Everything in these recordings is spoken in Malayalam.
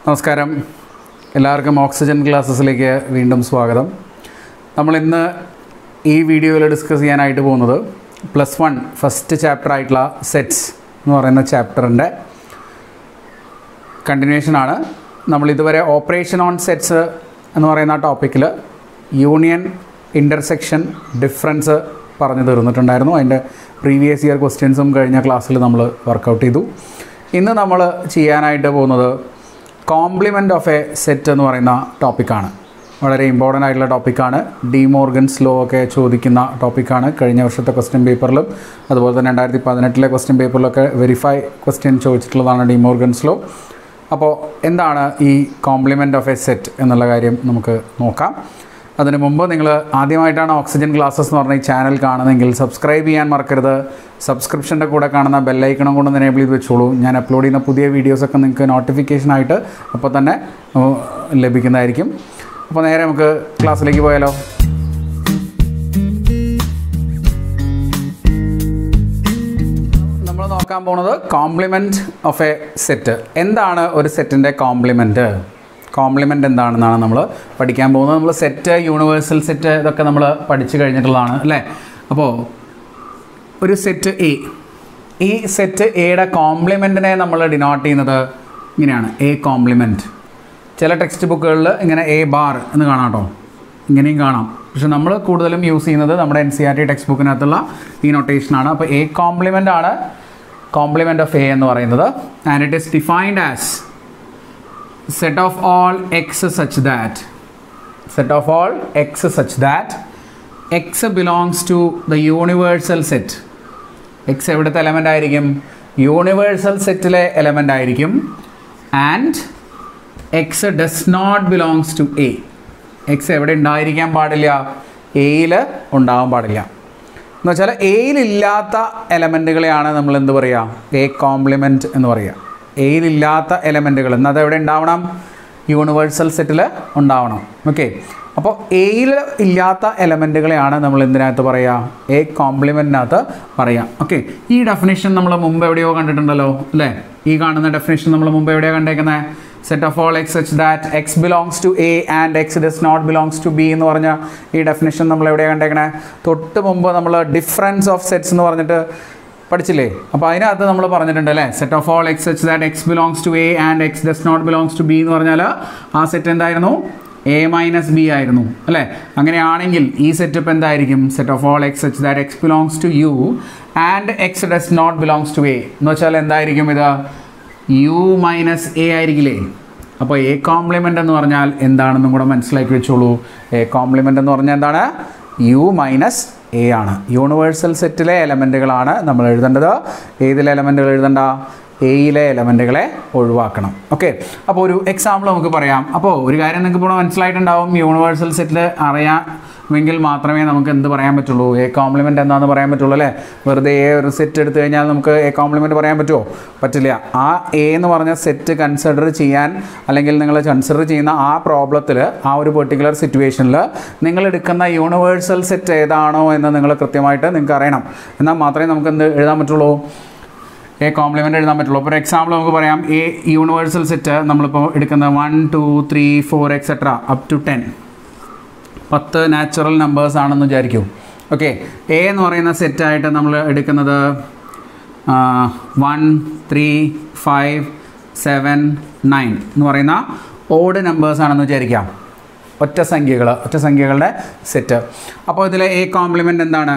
നമസ്കാരം, എല്ലാവർക്കും ഓക്സിജൻ ക്ലാസ്സസിലേക്ക് വീണ്ടും സ്വാഗതം. നമ്മളിന്ന് ഈ വീഡിയോയിൽ ഡിസ്കസ് ചെയ്യാനായിട്ട് പോകുന്നത് +1 ഫസ്റ്റ് ചാപ്റ്റർ ആയിട്ടുള്ള സെറ്റ്സ് എന്ന് പറയുന്ന ചാപ്റ്ററിൻ്റെ കണ്ടിന്യൂഷനാണ്. നമ്മളിതുവരെ ഓപ്പറേഷൻ ഓൺ സെറ്റ്സ് എന്ന് പറയുന്ന ടോപ്പിക്കിൽ യൂണിയൻ, ഇൻ്റർസെക്ഷൻ, ഡിഫറൻസ് പറഞ്ഞു തീർന്നിട്ടുണ്ടായിരുന്നു. അതിൻ്റെ പ്രീവിയസ് ഇയർ ക്വസ്റ്റ്യൻസും കഴിഞ്ഞ ക്ലാസ്സിൽ നമ്മൾ വർക്കൗട്ട് ചെയ്തു. ഇന്ന് നമ്മൾ ചെയ്യാനായിട്ട് പോകുന്നത് കോംപ്ലിമെൻറ്റ് ഓഫ് എ സെറ്റ് എന്ന് പറയുന്ന ടോപ്പിക്കാണ്. വളരെ ഇമ്പോർട്ടൻ്റ് ആയിട്ടുള്ള ടോപ്പിക്കാണ്. ഡി മോർഗൻസ് ലോ ഒക്കെ ചോദിക്കുന്ന ടോപ്പിക്കാണ്. കഴിഞ്ഞ വർഷത്തെ ക്വസ്റ്റ്യൻ പേപ്പറിലും അതുപോലെ തന്നെ 2018 ക്വസ്റ്റ്യൻ പേപ്പറിലൊക്കെ വെരിഫൈ ക്വസ്റ്റ്യൻ ചോദിച്ചിട്ടുള്ളതാണ് ഡി മോർഗൻസ് ലോ. അപ്പോൾ എന്താണ് ഈ കോംപ്ലിമെൻറ്റ് ഓഫ് എ സെറ്റ് എന്നുള്ള കാര്യം നമുക്ക് നോക്കാം. അതിന് മുമ്പ് നിങ്ങൾ ആദ്യമായിട്ടാണ് ഓക്സിജൻ ക്ലാസ്സസ് എന്ന് പറഞ്ഞ ഈ ചാനൽ കാണുന്നതെങ്കിൽ സബ്സ്ക്രൈബ് ചെയ്യാൻ മറക്കരുത്. സബ്സ്ക്രിപ്ഷൻ്റെ കൂടെ കാണുന്ന ബെല്ലൈക്കണം കൊണ്ട് എനേബിൾ ചെയ്ത് വെച്ചോളൂ. ഞാൻ അപ്ലോഡ് ചെയ്യുന്ന പുതിയ വീഡിയോസൊക്കെ നിങ്ങൾക്ക് നോട്ടിഫിക്കേഷനായിട്ട് അപ്പോൾ തന്നെ ലഭിക്കുന്നതായിരിക്കും. അപ്പോൾ നേരെ നമുക്ക് ക്ലാസ്സിലേക്ക് പോയാലോ. നമ്മൾ നോക്കാൻ പോകുന്നത് കോംപ്ലിമെൻറ്റ് ഓഫ് എ സെറ്റ്. എന്താണ് ഒരു സെറ്റിൻ്റെ കോംപ്ലിമെൻറ്റ്? കോംപ്ലിമെൻ്റ് എന്താണെന്നാണ് നമ്മൾ പഠിക്കാൻ പോകുന്നത്. നമ്മൾ സെറ്റ്, യൂണിവേഴ്സൽ സെറ്റ് ഇതൊക്കെ നമ്മൾ പഠിച്ചു കഴിഞ്ഞിട്ടുള്ളതാണ് അല്ലേ. അപ്പോൾ ഒരു സെറ്റ് എ, ഈ സെറ്റ് എയുടെ കോംപ്ലിമെൻറ്റിനെ നമ്മൾ ഡിനോട്ട് ചെയ്യുന്നത് ഇങ്ങനെയാണ്, എ കോംപ്ലിമെൻറ്റ്. ചില ടെക്സ്റ്റ് ബുക്കുകളിൽ ഇങ്ങനെ എ ബാർ എന്ന് കാണാം കേട്ടോ, ഇങ്ങനെയും കാണാം. പക്ഷെ നമ്മൾ കൂടുതലും യൂസ് ചെയ്യുന്നത് നമ്മുടെ NCERT ടെക്സ്റ്റ് ബുക്കിനകത്തുള്ള ഈ നൊട്ടേഷനാണ്. അപ്പോൾ എ കോംപ്ലിമെൻ്റ് ആണ് കോംപ്ലിമെൻറ്റ് ഓഫ് എ എന്ന് പറയുന്നത്. And it is defined as set of all x such that x belongs to the universal set. x എവിടുത്തെ എലമെൻ്റ് ആയിരിക്കും? യൂണിവേഴ്സൽ സെറ്റിലെ എലമെൻ്റ് ആയിരിക്കും. And x does not belongs to a. x എവിടെ ഉണ്ടായിരിക്കാൻ പാടില്ല? എയിൽ ഉണ്ടാവാൻ പാടില്ല. എന്ന് വെച്ചാൽ എയിലില്ലാത്ത എലമെൻറ്റുകളെയാണ് നമ്മൾ എന്ത് പറയുക? എ കോംപ്ലിമെൻറ്റ് എന്ന് പറയുക. എയിലില്ലാത്ത എലമെൻറ്റുകൾ എന്നാൽ അതെവിടെ ഉണ്ടാവണം? യൂണിവേഴ്സൽ സെറ്റിൽ ഉണ്ടാവണം. ഓക്കെ, അപ്പോൾ എയിൽ ഇല്ലാത്ത എലമെൻറ്റുകളെയാണ് നമ്മൾ എന്തിനകത്ത് പറയുക? എ കോംപ്ലിമെൻറ്റിനകത്ത് പറയാം. ഓക്കെ, ഈ ഡെഫിനേഷൻ നമ്മൾ മുമ്പ് എവിടെയോ കണ്ടിട്ടുണ്ടല്ലോ അല്ലേ. ഈ കാണുന്ന ഡെഫിനേഷൻ നമ്മൾ മുമ്പ് എവിടെയാണ് കണ്ടേക്കുന്നത്? Set of all x such that x belongs to A and x does not belongs to B എന്ന് പറഞ്ഞ ഈ ഡെഫിനേഷൻ നമ്മൾ എവിടെയാണ് കണ്ടേക്കണേ? തൊട്ട് മുമ്പ് നമ്മൾ ഡിഫറൻസ് ഓഫ് സെറ്റ്സ് എന്ന് പറഞ്ഞിട്ട് പഠിച്ചില്ലേ? അപ്പോൾ അതിനകത്ത് നമ്മൾ പറഞ്ഞിട്ടുണ്ട് അല്ലേ, set of all x such that x belongs to A and x does not belongs to B എന്ന് പറഞ്ഞാൽ ആ സെറ്റ് എന്തായിരുന്നു? എ മൈനസ് ബി ആയിരുന്നു അല്ലേ. അങ്ങനെയാണെങ്കിൽ ഈ സെറ്റ് ഇപ്പോൾ എന്തായിരിക്കും? Set of all x such that x belongs to U and x does not belongs to A എന്ന് വെച്ചാൽ എന്തായിരിക്കും? ഇത് യു മൈനസ് എ ആയിരിക്കില്ലേ. അപ്പോൾ എ കോംപ്ലിമെൻ്റ് എന്ന് പറഞ്ഞാൽ എന്താണെന്നും കൂടെ മനസ്സിലാക്കി വെച്ചോളൂ. എ കോംപ്ലിമെൻ്റ് എന്ന് പറഞ്ഞാൽ എന്താണ്? യു മൈനസ് എ ആണ്. യൂണിവേഴ്സൽ സെറ്റിലെ എലമെൻറ്റുകളാണ് നമ്മൾ എഴുതേണ്ടത്. ഏതിലെ എലമെൻറ്റുകൾ എഴുതണ്ട? എയിലെ എലമെൻറ്റുകളെ ഒഴിവാക്കണം. ഓക്കെ, അപ്പോൾ ഒരു എക്സാമ്പിൾ നമുക്ക് പറയാം. അപ്പോൾ ഒരു കാര്യം നിങ്ങൾക്ക് ഇപ്പോൾ മനസ്സിലായിട്ടുണ്ടാവും, യൂണിവേഴ്സൽ സെറ്റിൽ അറിയാമെങ്കിൽ മാത്രമേ നമുക്ക് എന്ത് പറയാൻ പറ്റുള്ളൂ? എ കോംപ്ലിമെൻറ്റ് എന്താണെന്ന് പറയാൻ പറ്റുള്ളൂ അല്ലേ. വെറുതെ എ ഒരു സെറ്റ് എടുത്തു കഴിഞ്ഞാൽ നമുക്ക് എ കോംപ്ലിമെൻറ്റ് പറയാൻ പറ്റുമോ? പറ്റില്ല. ആ എ എന്ന് പറഞ്ഞ സെറ്റ് കൺസിഡർ ചെയ്യാൻ അല്ലെങ്കിൽ നിങ്ങൾ കൺസിഡർ ചെയ്യുന്ന ആ പ്രോബ്ലത്തിൽ, ആ ഒരു പെർട്ടിക്കുലർ സിറ്റുവേഷനിൽ നിങ്ങൾ എടുക്കുന്ന യൂണിവേഴ്സൽ സെറ്റ് ഏതാണോ എന്ന് നിങ്ങൾ കൃത്യമായിട്ട് നിങ്ങൾക്ക് അറിയണം. എന്നാൽ മാത്രമേ നമുക്ക് എന്ത് എഴുതാൻ പറ്റുള്ളൂ? എ കോംപ്ലിമെൻ്റ് എഴുതാൻ പറ്റുള്ളൂ. അപ്പോൾ ഒരു എക്സാമ്പിൾ നമുക്ക് പറയാം. എ യൂണിവേഴ്സൽ സെറ്റ് നമ്മളിപ്പോൾ എടുക്കുന്ന 1 2 3 4 etcetera up to 10 natural numbers ആണെന്ന് വിചാരിക്കൂ. ഓക്കെ, എ എന്ന് പറയുന്ന സെറ്റായിട്ട് നമ്മൾ എടുക്കുന്നത് 1 3 5 7 9 എന്ന് പറയുന്ന ഓഡ് നമ്പേഴ്സ് ആണെന്ന് വിചാരിക്കാം. ഒറ്റ സംഖ്യകളുടെ സെറ്റ്. അപ്പോൾ ഇതിലെ എ കോംപ്ലിമെൻ്റ് എന്താണ്?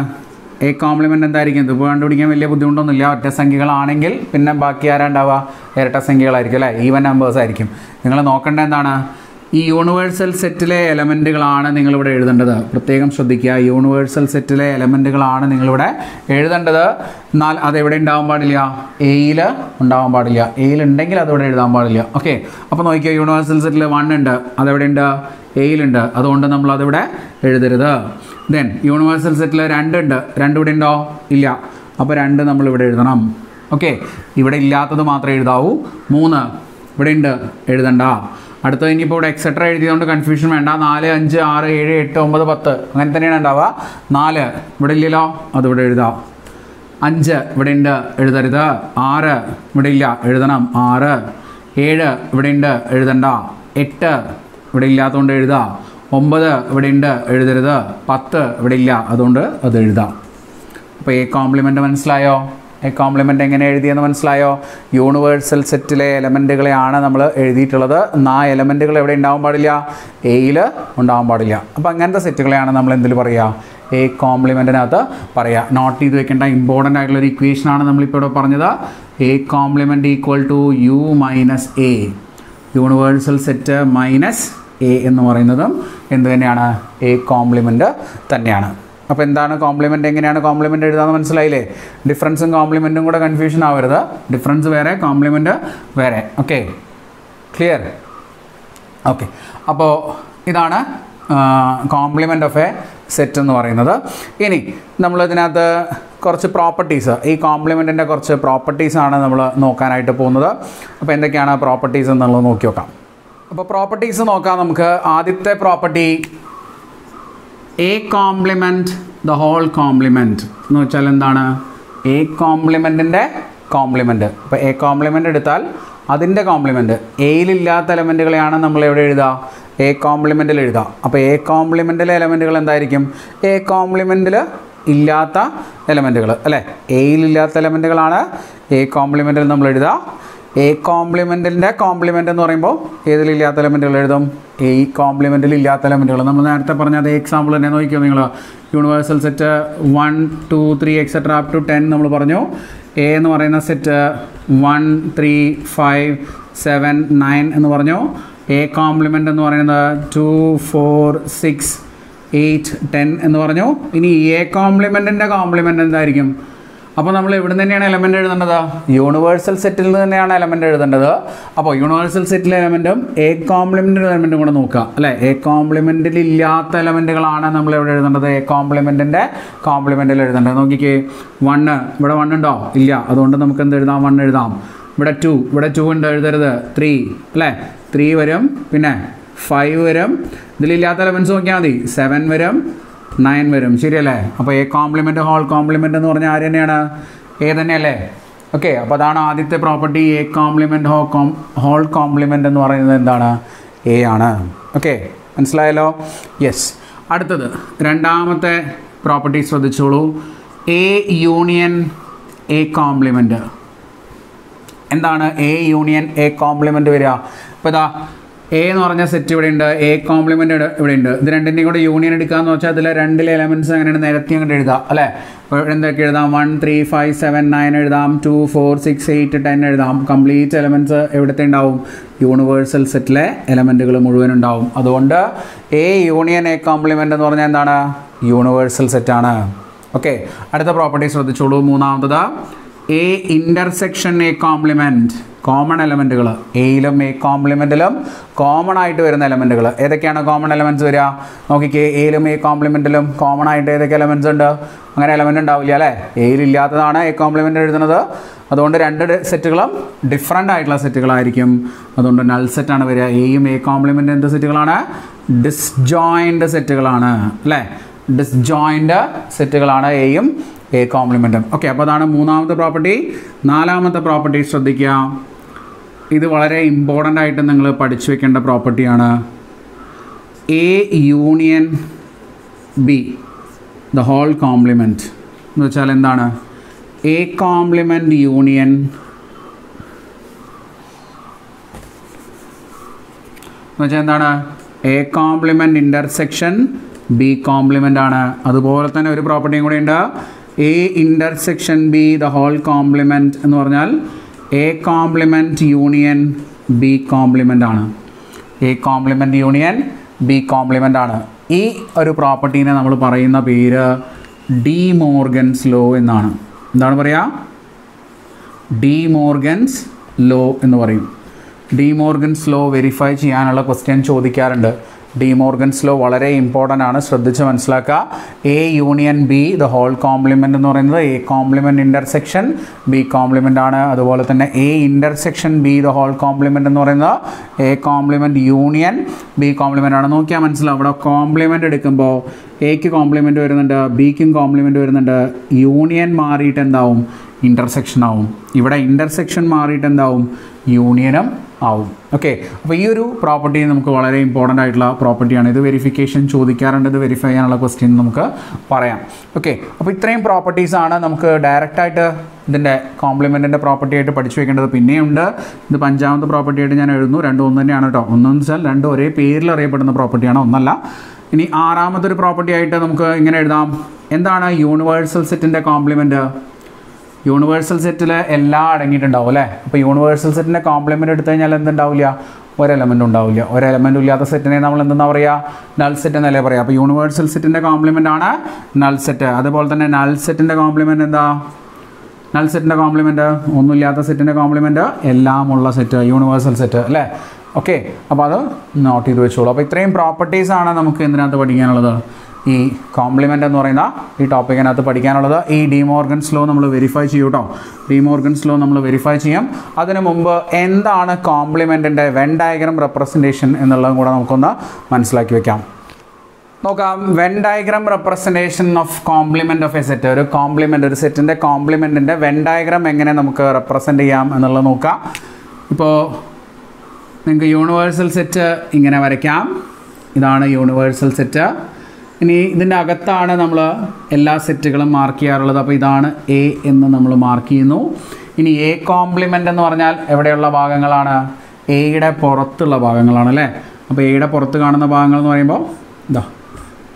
എ കോംപ്ലിമെൻ്റ് എന്തായിരിക്കും? ഇതിപ്പോൾ കണ്ടുപിടിക്കാൻ വലിയ ബുദ്ധിമുട്ടൊന്നുമില്ല. ഒറ്റ സംഖ്യകളാണെങ്കിൽ പിന്നെ ബാക്കി ആരാ ഉണ്ടാവുക? ഇരട്ട സംഖ്യകളായിരിക്കും അല്ലേ, ഈവൻ നമ്പേഴ്സ് ആയിരിക്കും. നിങ്ങൾ നോക്കേണ്ടത് എന്താണ്? ഈ യൂണിവേഴ്സൽ സെറ്റിലെ എലമെൻറ്റുകളാണ് നിങ്ങളിവിടെ എഴുതേണ്ടത്. പ്രത്യേകം ശ്രദ്ധിക്കുക, യൂണിവേഴ്സൽ സെറ്റിലെ എലമെൻറ്റുകളാണ് നിങ്ങളിവിടെ എഴുതേണ്ടത്. എന്നാൽ അതെവിടെ ഉണ്ടാവാൻ പാടില്ല? എയിൽ ഉണ്ടാവാൻ പാടില്ല. എയിലുണ്ടെങ്കിൽ അതിവിടെ എഴുതാൻ പാടില്ല. ഓക്കെ, അപ്പോൾ നോക്കിയോ, യൂണിവേഴ്സൽ സെറ്റിൽ 1 ഉണ്ട്, അതെവിടെ ഉണ്ട്? എയിലുണ്ട്. അതുകൊണ്ട് നമ്മൾ അതിവിടെ എഴുതരുത്. ദെൻ യൂണിവേഴ്സൽ സെറ്റിൽ 2 ഉണ്ട്, 2 ഇവിടെ ഉണ്ടോ? ഇല്ല. അപ്പോൾ 2 നമ്മളിവിടെ എഴുതണം. ഓക്കെ, ഇവിടെ ഇല്ലാത്തത് മാത്രമേ എഴുതാവൂ. 3 ഇവിടെ ഉണ്ട്, എഴുതണ്ട. അടുത്തത് ഇനിയിപ്പോൾ ഇവിടെ എക്സെട്ര എഴുതിയതുകൊണ്ട് കൺഫ്യൂഷൻ വേണ്ട. 4 5 6 7 8 9 10 അങ്ങനെ തന്നെയാണ് ഉണ്ടാവുക. 4 ഇവിടെ ഇല്ലല്ലോ, അതിവിടെ എഴുതാം. 5 ഇവിടെ ഉണ്ട്, എഴുതരുത്. 6 ഇവിടെ ഇല്ല, എഴുതണം. 6 7 ഇവിടെ ഉണ്ട് എഴുതണ്ട, 8 ഇവിടെ ഇല്ലാത്തതുകൊണ്ട് എഴുതുക, 9 ഇവിടെ ഉണ്ട് എഴുതരുത്, 10 ഇവിടെ ഇല്ല അതുകൊണ്ട് അത് എഴുതാം. അപ്പോൾ എ കോംപ്ലിമെൻ്റ് മനസ്സിലായോ? എ കോംപ്ലിമെൻ്റ് എങ്ങനെ എഴുതിയെന്ന് മനസ്സിലായോ? യൂണിവേഴ്സൽ സെറ്റിലെ എലമെൻറ്റുകളെയാണ് നമ്മൾ എഴുതിയിട്ടുള്ളത്. ആ എലമെൻറ്റുകൾ എവിടെ ഉണ്ടാവാൻ പാടില്ല? എയിൽ ഉണ്ടാവാൻ പാടില്ല. അപ്പോൾ അങ്ങനത്തെ സെറ്റുകളെയാണ് നമ്മൾ എന്തിൽ പറയുക? എ കോംപ്ലിമെൻറ്റിനകത്ത് പറയുക. നോട്ട് ചെയ്ത് വെക്കേണ്ട ഇമ്പോർട്ടൻ്റ് ആയിട്ടുള്ളൊരു ഇക്വേഷനാണ് നമ്മളിപ്പോൾ ഇവിടെ പറഞ്ഞത്. A complement equal to U minus A. Universal set minus A എന്ന് പറയുന്നതും എന്ത് തന്നെയാണ്? എ കോംപ്ലിമെൻ്റ് തന്നെയാണ്. അപ്പോൾ എന്താണ് കോംപ്ലിമെൻ്റ്, എങ്ങനെയാണ് കോംപ്ലിമെൻ്റ് എഴുതാമെന്ന് മനസ്സിലായില്ലേ? ഡിഫറൻസും കോംപ്ലിമെൻറ്റും കൂടെ കൺഫ്യൂഷൻ ആവരുത്. ഡിഫറൻസ് വേറെ, കോംപ്ലിമെൻ്റ് വേറെ. Okay, clear? ഓക്കെ, അപ്പോൾ ഇതാണ് കോംപ്ലിമെൻ്റ് ഓഫ് എ സെറ്റ് എന്ന് പറയുന്നത്. ഇനി നമ്മളിതിനകത്ത് കുറച്ച് പ്രോപ്പർട്ടീസ്, ഈ കോംപ്ലിമെൻറ്റിൻ്റെ കുറച്ച് പ്രോപ്പർട്ടീസാണ് നമ്മൾ നോക്കാനായിട്ട് പോകുന്നത്. അപ്പോൾ എന്തൊക്കെയാണ് പ്രോപ്പർട്ടീസ് എന്നുള്ളത് നോക്കി നോക്കാം. അപ്പോൾ പ്രോപ്പർട്ടീസ് നോക്കാം നമുക്ക്. ആദ്യത്തെ property A complement the whole complement എന്ന് വെച്ചാൽ എന്താണ്? എ കോംപ്ലിമെൻറ്റിൻ്റെ കോംപ്ലിമെൻറ്റ്. ഇപ്പോൾ എ കോംപ്ലിമെൻറ്റ് എടുത്താൽ അതിൻ്റെ കോംപ്ലിമെൻറ്റ്, എയിലില്ലാത്ത എലമെൻറ്റുകളെയാണ് നമ്മൾ എവിടെ എഴുതുക? എ കോംപ്ലിമെൻറ്റിൽ എഴുതുക. അപ്പോൾ എ കോംപ്ലിമെൻറ്റിലെ എലമെൻറ്റുകൾ എന്തായിരിക്കും? എ കോംപ്ലിമെൻറ്റിൽ ഇല്ലാത്ത എലമെൻറ്റുകൾ അല്ലേ? എയിലില്ലാത്ത എലമെൻറ്റുകളാണ് എ കോംപ്ലിമെൻറ്റിൽ നമ്മൾ എഴുതുക. എ കോംപ്ലിമെൻറ്റിൻ്റെ കോംപ്ലിമെൻ്റ് എന്ന് പറയുമ്പോൾ ഏതിലില്ലാത്ത എലമെൻറ്റുകൾ എഴുതും? എ കോംപ്ലിമെൻറ്റിൽ ഇല്ലാത്ത എലമെൻറ്റുകൾ. നമ്മൾ നേരത്തെ പറഞ്ഞ അതേ എക്സാമ്പിൾ തന്നെ നോക്കിയോ നിങ്ങൾ. Universal set 1, 2, 3 etcetera up to 10 നമ്മൾ പറഞ്ഞു. എ എന്ന് പറയുന്ന സെറ്റ് 1, 3, 5, 7, 9 എന്ന് പറഞ്ഞു. എ കോംപ്ലിമെൻ്റ് എന്ന് പറയുന്നത് 2, 4, 6, 8, 10 എന്ന് പറഞ്ഞു. ഇനി എ കോംപ്ലിമെൻറ്റിൻ്റെ കോംപ്ലിമെൻ്റ് എന്തായിരിക്കും? അപ്പോൾ നമ്മൾ എവിടെ തന്നെയാണ് എലമെൻ്റ് എഴുതേണ്ടത്? യൂണിവേഴ്സൽ സെറ്റിൽ നിന്ന് തന്നെയാണ് എലമെൻ്റ് എഴുതേണ്ടത്. അപ്പോൾ യൂണിവേഴ്സൽ സെറ്റിലെ എലമെൻറ്റും എ കോംപ്ലിമെൻ്റ് എലമെൻറ്റും കൂടെ നോക്കുക അല്ലേ? എ കോംപ്ലിമെൻറ്റിൽ ഇല്ലാത്ത എലമെൻറ്റുകളാണ് നമ്മൾ എവിടെ എഴുതേണ്ടത്? എ കോംപ്ലിമെൻറ്റിൻ്റെ കോംപ്ലിമെൻറ്റിൽ എഴുതേണ്ടത്. നോക്കിക്കേ, 1 ഇവിടെ 1 ഉണ്ടോ? ഇല്ല. അതുകൊണ്ട് നമുക്ക് എന്ത് എഴുതാം? 1 എഴുതാം. ഇവിടെ 2 ഇവിടെ 2 ഉണ്ട്, എഴുതരുത്. 3 അല്ലേ? 3 വരും, പിന്നെ 5 വരും. ഇതിലില്ലാത്ത എലമെൻറ്റ്സ് നോക്കിയാൽ മതി. 7 വരും, 9 വരും. ശരിയല്ലേ? അപ്പോൾ എ കോംപ്ലിമെൻറ്റ് ഹോൾ കോംപ്ലിമെൻ്റ് എന്ന് പറഞ്ഞാൽ ആര് തന്നെയാണ്? എ തന്നെയല്ലേ? ഓക്കെ, അപ്പോൾ അതാണ് ആദ്യത്തെ property. A complement whole complement എന്ന് പറയുന്നത് എന്താണ്? എ ആണ്. ഓക്കെ, മനസ്സിലായല്ലോ? യെസ്. അടുത്തത് രണ്ടാമത്തെ പ്രോപ്പർട്ടി ശ്രദ്ധിച്ചോളൂ. A union A complement. എന്താണ് എ യൂണിയൻ എ കോംപ്ലിമെൻറ്റ് വരിക? ഇപ്പോൾ ഇതാ എ എന്ന് പറഞ്ഞ സെറ്റ് ഇവിടെ ഉണ്ട്, എ കോംപ്ലിമെൻ്റ് ഇവിടെ ഉണ്ട്. ഇത് രണ്ടിൻ്റെയും കൂടെ യൂണിയൻ എടുക്കാമെന്ന് വെച്ചാൽ അതിലെ രണ്ടിലെ എലമെൻറ്റ്സ് അങ്ങനെയാണ് നിരത്തി അങ്ങോട്ട് എഴുതാം അല്ലേ? അപ്പോൾ എന്തൊക്കെ എഴുതാം? 1, 3, 5, 7, 9 എഴുതാം. 2, 4, 6, 8, 10 എഴുതാം. കംപ്ലീറ്റ് എലമെൻറ്റ്സ് എവിടുത്തെ ഉണ്ടാവും? യൂണിവേഴ്സൽ സെറ്റിലെ എലമെൻറ്റുകൾ മുഴുവൻ ഉണ്ടാവും. അതുകൊണ്ട് എ യൂണിയൻ എ കോംപ്ലിമെൻ്റ് എന്ന് പറഞ്ഞാൽ എന്താണ്? യൂണിവേഴ്സൽ സെറ്റാണ്. ഓക്കെ, അടുത്ത പ്രോപ്പർട്ടി ശ്രദ്ധിച്ചോളൂ. മൂന്നാമത്തത് A intersection A complement. Common എലമെൻറ്റുകൾ എയിലും എ കോംപ്ലിമെൻറ്റിലും കോമൺ ആയിട്ട് വരുന്ന എലമെൻറ്റുകൾ ഏതൊക്കെയാണ്? കോമൺ എലമെൻറ്റ്സ് വരിക നോക്കിക്കേ. എയിലും എ കോംപ്ലിമെൻറ്റിലും കോമൺ ആയിട്ട് ഏതൊക്കെ എലമെൻറ്റ്സ് ഉണ്ട്? അങ്ങനെ എലമെൻറ്റ് ഉണ്ടാവില്ല അല്ലേ? എയിലില്ലാത്തതാണ് എ കോംപ്ലിമെൻ്റ് എഴുതുന്നത്. അതുകൊണ്ട് രണ്ട് സെറ്റുകളും ഡിഫറൻ്റ് ആയിട്ടുള്ള സെറ്റുകളായിരിക്കും. അതുകൊണ്ട് നൾ സെറ്റാണ് വരിക. എയും എ കോംപ്ലിമെൻ്റ് എന്ത് സെറ്റുകളാണ്? ഡിസ്ജോയിൻഡ് സെറ്റുകളാണ് അല്ലേ? ഡിസ്ജോയിൻഡ് സെറ്റുകളാണ് എയും എ കോംപ്ലിമെൻറ്റും. ഓക്കെ, അപ്പോൾ അതാണ് മൂന്നാമത്തെ പ്രോപ്പർട്ടി. നാലാമത്തെ പ്രോപ്പർട്ടി ശ്രദ്ധിക്കുക. ഇത് വളരെ ഇമ്പോർട്ടൻ്റ് ആയിട്ട് നിങ്ങൾ പഠിച്ചു വെക്കേണ്ട പ്രോപ്പർട്ടിയാണ്. A union B the whole complement എന്ന് വെച്ചാൽ എന്താണ്? എ കോംപ്ലിമെൻറ്റ് യൂണിയൻ എന്ന് വെച്ചാൽ എന്താണ്? A complement intersection B complement ആണ്. അതുപോലെ തന്നെ ഒരു പ്രോപ്പർട്ടിയും കൂടി ഉണ്ട്. A intersection B the whole complement എന്ന് പറഞ്ഞാൽ A complement union B complement ആണ്. A complement union B complement ആണ്. ഈ ഒരു പ്രോപ്പർട്ടീനെ നമ്മൾ പറയുന്ന പേര് ഡി മോർഗൻസ് ലോ എന്നാണ്. എന്താണ് പറയുക? ഡി മോർഗൻസ് ലോ എന്ന് പറയും. ഡി മോർഗൻസ് ലോ വെരിഫൈ ചെയ്യാനുള്ള ക്വസ്റ്റ്യൻ ചോദിക്കാറുണ്ട്. ഡി മോർഗൻസ് ലോ വളരെ ഇമ്പോർട്ടൻ്റ് ആണ്, ശ്രദ്ധിച്ച് മനസ്സിലാക്കുക. A union B the whole complement എന്ന് പറയുന്നത് A complement intersection B complement ആണ്. അതുപോലെ തന്നെ A intersection B the whole complement എന്ന് പറയുന്നത് A complement union B complement ആണ്. നോക്കിയാൽ മനസ്സിലാവും. അവിടെ കോംപ്ലിമെൻ്റ് എടുക്കുമ്പോൾ എക്ക് കോംപ്ലിമെൻ്റ് വരുന്നുണ്ട്, ബിക്കും കോംപ്ലിമെൻ്റ് വരുന്നുണ്ട്. യൂണിയൻ മാറിയിട്ട് എന്താവും? ഇൻ്റർസെക്ഷൻ ആവും. ഇവിടെ ഇൻ്റർസെക്ഷൻ മാറിയിട്ട് എന്താവും? യൂണിയനും ആവും. ഓക്കെ, അപ്പോൾ ഈ ഒരു പ്രോപ്പർട്ടി നമുക്ക് വളരെ ഇമ്പോർട്ടൻ്റ് ആയിട്ടുള്ള പ്രോപ്പർട്ടിയാണ്. ഇത് വെരിഫിക്കേഷൻ ചോദിക്കാറുണ്ട്, ഇത് വെരിഫൈ ചെയ്യാനുള്ള ക്വസ്റ്റ്യൻ നമുക്ക് പറയാം. ഓക്കെ, അപ്പോൾ ഇത്രയും പ്രോപ്പർട്ടീസാണ് നമുക്ക് ഡയറക്റ്റായിട്ട് ഇതിൻ്റെ കോംപ്ലിമെൻറ്റിൻ്റെ പ്രോപ്പർട്ടി ആയിട്ട് പഠിച്ചു വെക്കേണ്ടത്. പിന്നെയുണ്ട് ഇത് 5ാമത്തെ പ്രോപ്പർട്ടി ആയിട്ട് ഞാൻ എഴുതുന്നു. രണ്ടും ഒന്ന് തന്നെയാണ് കേട്ടോ. ഒന്നെന്ന് വെച്ചാൽ രണ്ടും ഒരേ പേരിൽ അറിയപ്പെടുന്ന പ്രോപ്പർട്ടിയാണ്, ഒന്നല്ല. ഇനി 6ാമത്തെ ഒരു പ്രോപ്പർട്ടി ആയിട്ട് നമുക്ക് ഇങ്ങനെ എഴുതാം. എന്താണ് യൂണിവേഴ്സൽ സെറ്റിൻ്റെ കോംപ്ലിമെൻറ്റ്? യൂണിവേഴ്സൽ സെറ്റിൽ എല്ലാം അടങ്ങിയിട്ടുണ്ടാവും അല്ലേ. അപ്പോൾ യൂണിവേഴ്സൽ സെറ്റിൻ്റെ കോംപ്ലിമെൻറ്റ് എടുത്തു കഴിഞ്ഞാൽ എന്തുണ്ടാവില്ല? ഒരു എലമെൻറ്റും ഉണ്ടാവില്ല. ഒരു എലമെൻറ്റും ഇല്ലാത്ത സെറ്റിനെ നമ്മൾ എന്തെന്നാ പറയുക? നൾ സെറ്റ് എന്നല്ലേ പറയുക. അപ്പോൾ യൂണിവേഴ്സൽ സെറ്റിൻ്റെ കോംപ്ലിമെൻ്റ് ആണ് നൾ സെറ്റ്. അതുപോലെ തന്നെ നൾ സെറ്റിൻ്റെ കോംപ്ലിമെൻറ്റ് എന്താ? നൾ സെറ്റിൻ്റെ കോംപ്ലിമെൻറ്റ് ഒന്നുമില്ലാത്ത സെറ്റിൻ്റെ കോംപ്ലിമെൻറ്റ് എല്ലാമുള്ള സെറ്റ്, യൂണിവേഴ്സൽ സെറ്റ് അല്ലേ. ഓക്കെ, അപ്പോൾ അത് നോട്ട് ചെയ്ത് വെച്ചോളൂ. അപ്പോൾ ഇത്രയും പ്രോപ്പർട്ടീസാണ് നമുക്ക് ഇതിനകത്ത് പഠിക്കാനുള്ളത്. ഈ കോംപ്ലിമെൻ്റ് എന്ന് പറയുന്ന ഈ ടോപ്പിക്കിനകത്ത് പഠിക്കാനുള്ളത്. ഈ ഡി മോർഗൻസ് ലോ നമ്മൾ വെരിഫൈ ചെയ്യും കേട്ടോ. ഡി മോർഗൻസ് ലോ നമ്മൾ വെരിഫൈ ചെയ്യും. അതിനു മുമ്പ് എന്താണ് കോംപ്ലിമെൻറ്റിൻ്റെ വെൻ ഡയഗ്രം റെപ്രസെൻറ്റേഷൻ എന്നുള്ളതും കൂടെ നമുക്കൊന്ന് മനസ്സിലാക്കി വെക്കാം. നോക്കാം. When diagram representation of compliment of A set. ഒരു കോംപ്ലിമെൻറ്റ്, ഒരു സെറ്റിൻ്റെ കോംപ്ലിമെൻറ്റിൻ്റെ വെൻ ഡയഗ്രം എങ്ങനെ നമുക്ക് റെപ്രസെൻറ്റ് ചെയ്യാം എന്നുള്ളത് നോക്കാം. ഇപ്പോൾ നിങ്ങൾക്ക് യൂണിവേഴ്സൽ സെറ്റ് ഇങ്ങനെ വരയ്ക്കാം. ഇതാണ് യൂണിവേഴ്സൽ സെറ്റ്. ഇനി ഇതിൻ്റെ അകത്താണ് നമ്മൾ എല്ലാ സെറ്റുകളും മാർക്ക് ചെയ്യാറുള്ളത്. അപ്പോൾ ഇതാണ് എ എന്ന് നമ്മൾ മാർക്ക് ചെയ്യുന്നു. ഇനി എ കോംപ്ലിമെൻ്റ് എന്ന് പറഞ്ഞാൽ എവിടെയുള്ള ഭാഗങ്ങളാണ്? എയുടെ പുറത്തുള്ള ഭാഗങ്ങളാണ് അല്ലേ. അപ്പോൾ എയുടെ പുറത്ത് കാണുന്ന ഭാഗങ്ങൾ എന്ന് പറയുമ്പോൾ ഇതാ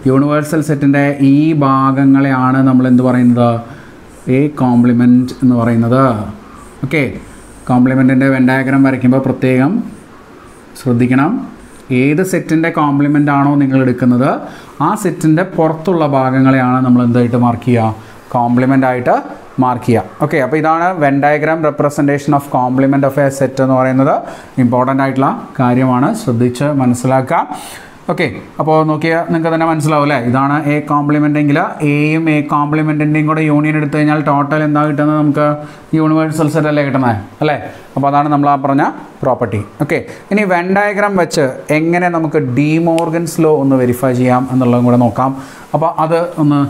യൂണിവേഴ്സൽ സെറ്റിൻ്റെ ഈ ഭാഗങ്ങളെയാണ് നമ്മൾ എന്ത് പറയുന്നത്? എ കോംപ്ലിമെൻറ്റ് എന്ന് പറയുന്നത്. ഓക്കെ, കോംപ്ലിമെൻറ്റിൻ്റെ വെൻ ഡയഗ്രം വരയ്ക്കുമ്പോൾ പ്രത്യേകം ശ്രദ്ധിക്കണം. ഏത് സെറ്റിൻ്റെ കോംപ്ലിമെൻ്റ് ആണോ നിങ്ങൾ എടുക്കുന്നത് ആ സെറ്റിൻ്റെ പുറത്തുള്ള ഭാഗങ്ങളെയാണ് നമ്മൾ എന്തായിട്ട് മാർക്ക് ചെയ്യുക? കോംപ്ലിമെൻ്റ് ആയിട്ട് മാർക്ക് ചെയ്യുക. ഓക്കെ, അപ്പോൾ ഇതാണ് Venn diagram representation of compliment of A set എന്ന് പറയുന്നത്. ഇമ്പോർട്ടൻ്റ് ആയിട്ടുള്ള കാര്യമാണ്, ശ്രദ്ധിച്ച് മനസ്സിലാക്കുക. ഓക്കെ, അപ്പോൾ നോക്കിയാൽ നിങ്ങൾക്ക് തന്നെ മനസ്സിലാവും അല്ലേ. ഇതാണ് എ കോംപ്ലിമെൻ്റ് എങ്കിൽ എയും എ കോംപ്ലിമെൻറ്റിൻ്റെയും കൂടെ യൂണിയൻ എടുത്തു കഴിഞ്ഞാൽ ടോട്ടൽ എന്താ കിട്ടുന്നത്? നമുക്ക് യൂണിവേഴ്സൽ സെറ്റ് അല്ലേ കിട്ടുന്നത് അല്ലേ. അപ്പോൾ അതാണ് നമ്മൾ ആ പറഞ്ഞ പ്രോപ്പർട്ടി. ഓക്കെ, ഇനി വെൻ ഡയഗ്രാം വെച്ച് എങ്ങനെ നമുക്ക് ഡി മോർഗൻസ് ലോ ഒന്ന് വെരിഫൈ ചെയ്യാം എന്നുള്ളതും കൂടെ നോക്കാം. അപ്പോൾ അത് ഒന്ന്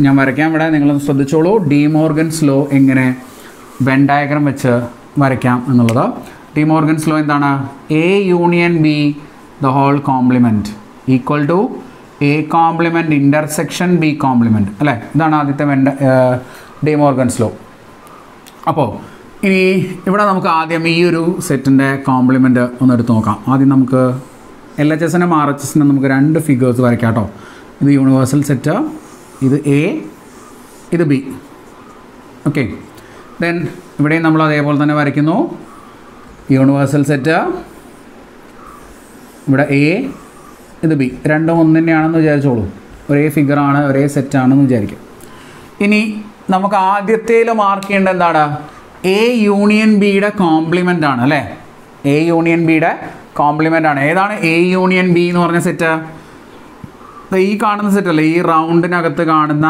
ഞാൻ വരയ്ക്കാം ഇവിടെ, നിങ്ങളൊന്ന് ശ്രദ്ധിച്ചോളൂ. ഡി മോർഗൻസ് ലോ എങ്ങനെ വെൻ ഡയഗ്രാം വെച്ച് വരയ്ക്കാം എന്നുള്ളത്. ഡി മോർഗൻസ് ലോ എന്താണ്? A union B the whole complement equal to A complement intersection B complement അല്ലേ. ഇതാണ് ആദ്യത്തെ ഡി മോർഗൻസ് ലോ. അപ്പോൾ ഇനി ഇവിടെ നമുക്ക് ആദ്യം ഈ ഒരു സെറ്റിൻ്റെ കോംപ്ലിമെൻറ്റ് ഒന്ന് എടുത്ത് നോക്കാം. ആദ്യം നമുക്ക് LHSനും RHSനും നമുക്ക് രണ്ട് ഫിഗേഴ്സ് വരയ്ക്കാം കേട്ടോ. ഇത് യൂണിവേഴ്സൽ സെറ്റ്, ഇത് എ, ഇത് ബി. ഓക്കെ, ദെൻ ഇവിടെയും നമ്മൾ അതേപോലെ തന്നെ വരയ്ക്കുന്നു. യൂണിവേഴ്സൽ സെറ്റ്, ഇവിടെ എ, ഇത് ബി. രണ്ടും ഒന്ന് തന്നെയാണെന്ന് വിചാരിച്ചോളൂ. ഒരേ ഫിഗറാണ്, ഒരേ സെറ്റാണെന്ന് വിചാരിക്കും. ഇനി നമുക്ക് ആദ്യത്തേൽ മാർക്ക് ചെയ്യേണ്ടത് എന്താണ്? എ യൂണിയൻ ബിയുടെ കോംപ്ലിമെൻ്റ് ആണ് അല്ലേ. എ യൂണിയൻ ബിയുടെ കോംപ്ലിമെൻ്റ് ആണ്. ഏതാണ് എ യൂണിയൻ ബി എന്ന് പറഞ്ഞ സെറ്റ്? ഈ കാണുന്ന സെറ്റല്ലേ, ഈ റൗണ്ടിനകത്ത് കാണുന്ന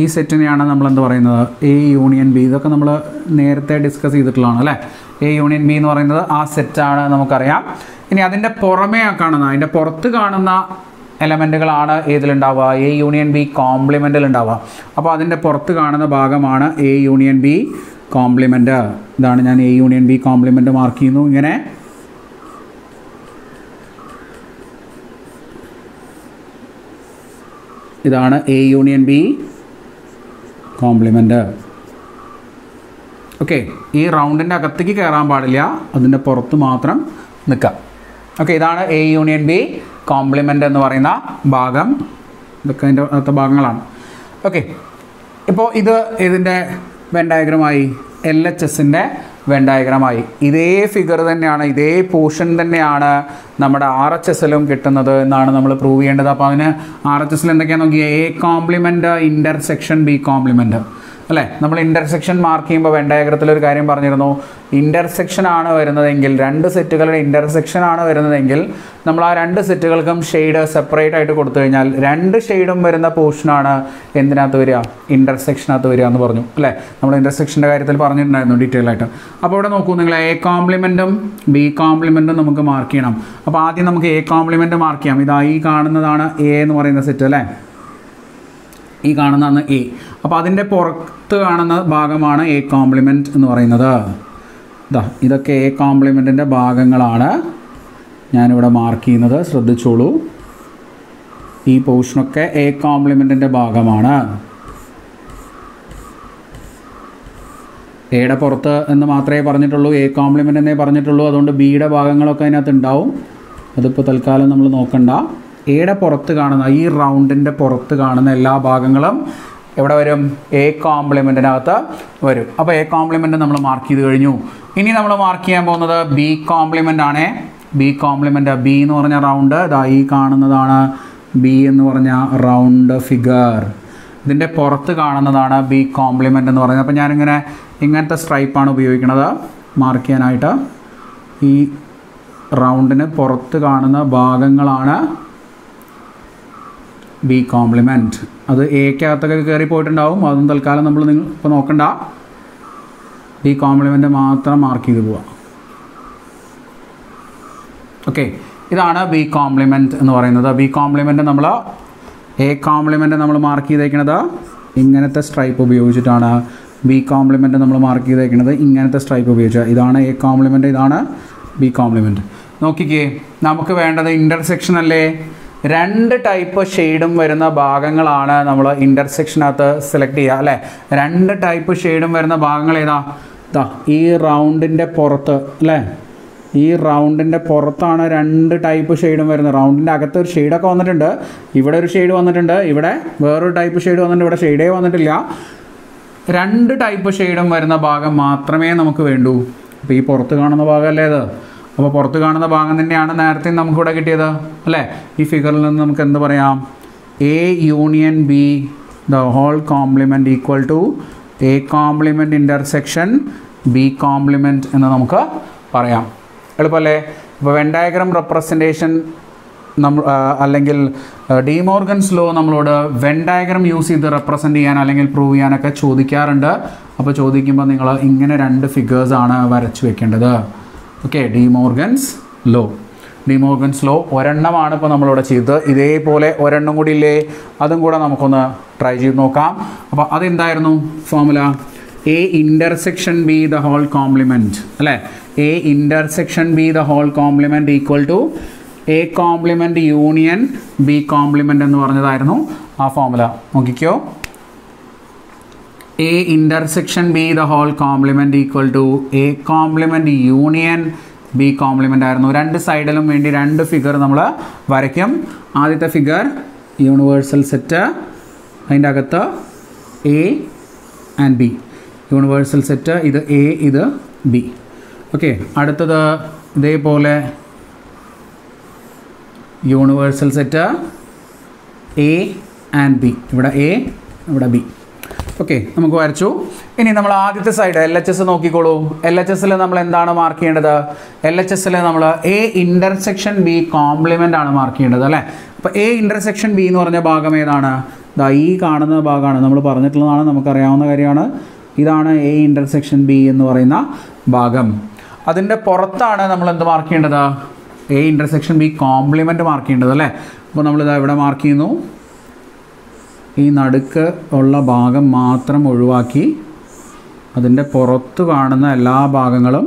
ഈ സെറ്റിനെയാണ് നമ്മൾ എന്ത് പറയുന്നത്? A union B. ഇതൊക്കെ നമ്മൾ നേരത്തെ ഡിസ്കസ് ചെയ്തിട്ടുള്ളതാണ് അല്ലേ. എ യൂണിയൻ ബി എന്ന് പറയുന്നത് ആ സെറ്റാണ്, നമുക്കറിയാം. ഇനി അതിൻ്റെ പുറമേ കാണുന്ന, അതിൻ്റെ പുറത്ത് കാണുന്ന എലമെൻറ്റുകളാണ് ഏതിലുണ്ടാവുക? എ യൂണിയൻ ബി കോംപ്ലിമെൻറ്റിൽ ഉണ്ടാവുക. അപ്പോൾ അതിൻ്റെ പുറത്ത് കാണുന്ന ഭാഗമാണ് എ യൂണിയൻ ബി കോംപ്ലിമെൻറ്റ്. ഇതാണ് ഞാൻ A union B compliment mark ചെയ്യുന്നു. ഇങ്ങനെ ഇതാണ് A union B compliment. Okay, ഈ റൗണ്ടിൻ്റെ അകത്തേക്ക് കയറാൻ പാടില്ല, അതിൻ്റെ പുറത്ത് മാത്രം നിൽക്കാം. ഓക്കെ, ഇതാണ് എ യൂണിയൻ ബി കോംപ്ലിമെൻ്റ് എന്ന് പറയുന്ന ഭാഗം. ഇതൊക്കെ അതിൻ്റെ അകത്തെ ഭാഗങ്ങളാണ്. ഓക്കെ, ഇപ്പോൾ ഇത് ഇതിൻ്റെ വെൻ ഡയഗ്രമായി, LHSൻ്റെ വെൻ ഡയഗ്രമായി. ഇതേ ഫിഗർ തന്നെയാണ്, ഇതേ പോർഷൻ തന്നെയാണ് നമ്മുടെ RHSലും കിട്ടുന്നത് എന്നാണ് നമ്മൾ പ്രൂവ് ചെയ്യേണ്ടത്. അപ്പോൾ അതിന് RHSൽ എന്തൊക്കെയാണെന്ന് നോക്കിയാൽ A complement intersection B compliment അല്ലേ. നമ്മൾ ഇൻ്റർസെക്ഷൻ മാർക്ക് ചെയ്യുമ്പോൾ വെൻ ഡയഗ്രത്തിൽ ഒരു കാര്യം പറഞ്ഞിരുന്നു. ഇൻ്റർസെക്ഷൻ ആണ് വരുന്നതെങ്കിൽ, രണ്ട് സെറ്റുകളുടെ ഇൻ്റർസെക്ഷൻ ആണ് വരുന്നതെങ്കിൽ നമ്മൾ ആ രണ്ട് സെറ്റുകൾക്കും ഷെയ്ഡ് സെപ്പറേറ്റ് ആയിട്ട് കൊടുത്തു കഴിഞ്ഞാൽ രണ്ട് ഷെയ്ഡും വരുന്ന പോർഷനാണ് എന്തിനകത്ത് വരിക? ഇൻ്റർസെക്ഷനകത്ത് വരിക എന്ന് പറഞ്ഞു അല്ലേ. നമ്മൾ ഇൻ്റർസെക്ഷൻ്റെ കാര്യത്തിൽ പറഞ്ഞിട്ടുണ്ടായിരുന്നു ഡീറ്റെയിൽ ആയിട്ട്. അപ്പോൾ ഇവിടെ നോക്കൂ നിങ്ങൾ, എ കോംപ്ലിമെൻറ്റും ബി കോംപ്ലിമെൻറ്റും നമുക്ക് മാർക്ക് ചെയ്യണം. അപ്പോൾ ആദ്യം നമുക്ക് എ കോംപ്ലിമെൻറ്റ് മാർക്ക് ചെയ്യാം. ഇതായി കാണുന്നതാണ് എ എന്ന് പറയുന്ന സെറ്റ് അല്ലേ. ഈ കാണുന്നതാണ് എ. അപ്പോൾ അതിൻ്റെ പുറത്ത് കാണുന്ന ഭാഗമാണ് എ കോംപ്ലിമെൻറ്റ് എന്ന് പറയുന്നത്. ഇതൊക്കെ എ കോംപ്ലിമെൻറ്റിൻ്റെ ഭാഗങ്ങളാണ് ഞാനിവിടെ മാർക്ക് ചെയ്യുന്നത്, ശ്രദ്ധിച്ചോളൂ. ഈ പോർഷനൊക്കെ എ കോംപ്ലിമെൻറ്റിൻ്റെ ഭാഗമാണ്. എയുടെ പുറത്ത് എന്ന് മാത്രമേ പറഞ്ഞിട്ടുള്ളൂ, എ കോംപ്ലിമെൻ്റ് എന്നേ പറഞ്ഞിട്ടുള്ളൂ. അതുകൊണ്ട് ബിയുടെ ഭാഗങ്ങളൊക്കെ അതിനകത്ത് ഉണ്ടാവും. അതിപ്പോൾ തൽക്കാലം നമ്മൾ നോക്കണ്ട. എയുടെ പുറത്ത് കാണുന്ന ഈ റൗണ്ടിൻ്റെ പുറത്ത് കാണുന്ന എല്ലാ ഭാഗങ്ങളും എവിടെ വരും? എ കോംപ്ലിമെൻറ്റിനകത്ത് വരും. അപ്പോൾ എ കോംപ്ലിമെൻറ്റ് നമ്മൾ മാർക്ക് ചെയ്ത് കഴിഞ്ഞു. ഇനി നമ്മൾ മാർക്ക് ചെയ്യാൻ പോകുന്നത് ബി കോംപ്ലിമെൻ്റ് ആണേ. ബി കോംപ്ലിമെൻ്റ്, ബി എന്ന് പറഞ്ഞ റൗണ്ട് ഈ കാണുന്നതാണ് ബി എന്ന് പറഞ്ഞ റൗണ്ട് ഫിഗർ. ഇതിൻ്റെ പുറത്ത് കാണുന്നതാണ് ബി കോംപ്ലിമെൻ്റ് എന്ന് പറയുന്നത്. അപ്പോൾ ഞാനിങ്ങനെ ഇങ്ങനത്തെ സ്ട്രൈപ്പാണ് ഉപയോഗിക്കുന്നത് മാർക്ക് ചെയ്യാനായിട്ട്. ഈ റൗണ്ടിന് പുറത്ത് കാണുന്ന ഭാഗങ്ങളാണ് ബി കോംപ്ലിമെൻറ്റ്. അത് എക്കകത്തൊക്കെ കയറി പോയിട്ടുണ്ടാവും, അതൊന്നും തൽക്കാലം നിങ്ങൾ ഇപ്പോൾ നോക്കണ്ട. ബി കോംപ്ലിമെൻ്റ് മാത്രം മാർക്ക് ചെയ്ത് പോവാം. ഓക്കെ, ഇതാണ് ബി കോംപ്ലിമെൻറ്റ് എന്ന് പറയുന്നത്. ബി കോംപ്ലിമെൻറ്റ് നമ്മൾ എ കോംപ്ലിമെൻറ്റ് നമ്മൾ മാർക്ക് ചെയ്തേക്കുന്നത് ഇങ്ങനത്തെ സ്ട്രൈപ്പ് ഉപയോഗിച്ചിട്ടാണ്. ബി കോംപ്ലിമെൻറ്റ് നമ്മൾ മാർക്ക് ചെയ്തേക്കുന്നത് ഇങ്ങനത്തെ സ്ട്രൈപ്പ് ഉപയോഗിച്ചാണ്. ഇതാണ് എ കോംപ്ലിമെൻറ്റ്, ഇതാണ് ബി കോംപ്ലിമെൻറ്റ്. നോക്കിക്കേ, നമുക്ക് വേണ്ടത് ഇൻ്റർസെക്ഷൻ അല്ലേ? രണ്ട് ടൈപ്പ് ഷെയ്ഡും വരുന്ന ഭാഗങ്ങളാണ് നമ്മൾ ഇൻ്റർസെക്ഷനകത്ത് സെലക്ട് ചെയ്യുക അല്ലേ? രണ്ട് ടൈപ്പ് ഷെയ്ഡും വരുന്ന ഭാഗങ്ങൾ ഏതാ? ഈ റൗണ്ടിൻ്റെ പുറത്ത് അല്ലേ? ഈ റൗണ്ടിൻ്റെ പുറത്താണ് രണ്ട് ടൈപ്പ് ഷെയ്ഡും വരുന്നത്. റൗണ്ടിൻ്റെ അകത്ത് ഒരു ഷെയ്ഡൊക്കെ വന്നിട്ടുണ്ട്, ഇവിടെ ഒരു ഷെയ്ഡ് വന്നിട്ടുണ്ട്, ഇവിടെ വേറൊരു ടൈപ്പ് ഷെയ്ഡ് വന്നിട്ടുണ്ട്, ഇവിടെ ഷെയ്ഡേ വന്നിട്ടില്ല. രണ്ട് ടൈപ്പ് ഷെയ്ഡും വരുന്ന ഭാഗം മാത്രമേ നമുക്ക് വേണ്ടൂ. അപ്പോൾ ഈ പുറത്ത് കാണുന്ന ഭാഗമല്ലേ ഇത്? അപ്പോൾ പുറത്ത് കാണുന്ന ഭാഗം തന്നെയാണ് നേരത്തെ നമുക്കിവിടെ കിട്ടിയത് അല്ലേ? ഈ ഫിഗറിൽ നിന്ന് നമുക്ക് എന്ത് പറയാം? A union B the whole complement equal to A complement intersection B complement എന്ന് നമുക്ക് പറയാം. എളുപ്പമല്ലേ? ഇപ്പോൾ വെൻ ഡയഗ്രം റെപ്രസെൻറ്റേഷൻ അല്ലെങ്കിൽ ഡി മോർഗൻസ് ലോ നമ്മളോട് വെൻ ഡയഗ്രം യൂസ് ചെയ്ത് റെപ്രസെൻറ്റ് ചെയ്യാൻ അല്ലെങ്കിൽ പ്രൂവ് ചെയ്യാനൊക്കെ ചോദിക്കാറുണ്ട്. അപ്പോൾ ചോദിക്കുമ്പോൾ നിങ്ങൾ ഇങ്ങനെ രണ്ട് ഫിഗേഴ്സാണ് വരച്ച് വെക്കേണ്ടത്. ഓക്കെ, ഡി മോർഗൻസ് ലോ ഒരെണ്ണമാണ് ഇപ്പോൾ നമ്മളിവിടെ ചെയ്തത്. ഇതേപോലെ ഒരെണ്ണം കൂടി ഇല്ലേ? അതും കൂടെ നമുക്കൊന്ന് ട്രൈ ചെയ്ത് നോക്കാം. അപ്പോൾ അതെന്തായിരുന്നു formula? A intersection B the whole complement അല്ലേ? A intersection B the whole complement equal to A complement union B complement എന്ന് പറഞ്ഞതായിരുന്നു ആ ഫോർമുല. നോക്കിക്കോ, A intersection B the whole complement equal to A complement union B complement ആയിരുന്നു. രണ്ട് സൈഡിലും വേണ്ടി രണ്ട് ഫിഗർ നമ്മൾ വരയ്ക്കും. ആദ്യത്തെ ഫിഗർ യൂണിവേഴ്സൽ സെറ്റ്, അതിൻ്റെ അകത്ത് A and B. Universal set ഇത് എ, ഇത് ബി. ഓക്കെ, അടുത്തത് ഇതേപോലെ universal set A and B. ഇവിടെ എ, ഇവിടെ ബി. ഓക്കെ, നമുക്ക് വരച്ചു. ഇനി നമ്മൾ ആദ്യത്തെ സൈഡ് എൽ എച്ച് എസ് നോക്കിക്കോളൂ. എൽ എച്ച് എസിൽ നമ്മൾ എന്താണ് മാർക്ക് ചെയ്യേണ്ടത്? എൽ എച്ച് എസിൽ നമ്മൾ എ ഇൻ്റർസെക്ഷൻ ബി കോംപ്ലിമെൻ്റ് ആണ് മാർക്ക് ചെയ്യേണ്ടത് അല്ലേ? അപ്പോൾ എ ഇൻ്റർസെക്ഷൻ ബി എന്ന് പറഞ്ഞ ഭാഗം ഏതാണ്? ഈ കാണുന്ന ഭാഗമാണ്. നമ്മൾ പറഞ്ഞിട്ടുള്ളതാണ്, നമുക്കറിയാവുന്ന കാര്യമാണ്. ഇതാണ് എ ഇൻ്റർസെക്ഷൻ ബി എന്ന് പറയുന്ന ഭാഗം. അതിൻ്റെ പുറത്താണ് നമ്മൾ എന്ത് മാർക്ക് ചെയ്യേണ്ടത്? A intersection B compliment mark ചെയ്യേണ്ടത് അല്ലേ? അപ്പോൾ നമ്മളിതാ ഇവിടെ മാർക്ക് ചെയ്യുന്നു. ഈ നടുക്ക് ഉള്ള ഭാഗം മാത്രം ഒഴിവാക്കി അതിൻ്റെ പുറത്ത് കാണുന്ന എല്ലാ ഭാഗങ്ങളും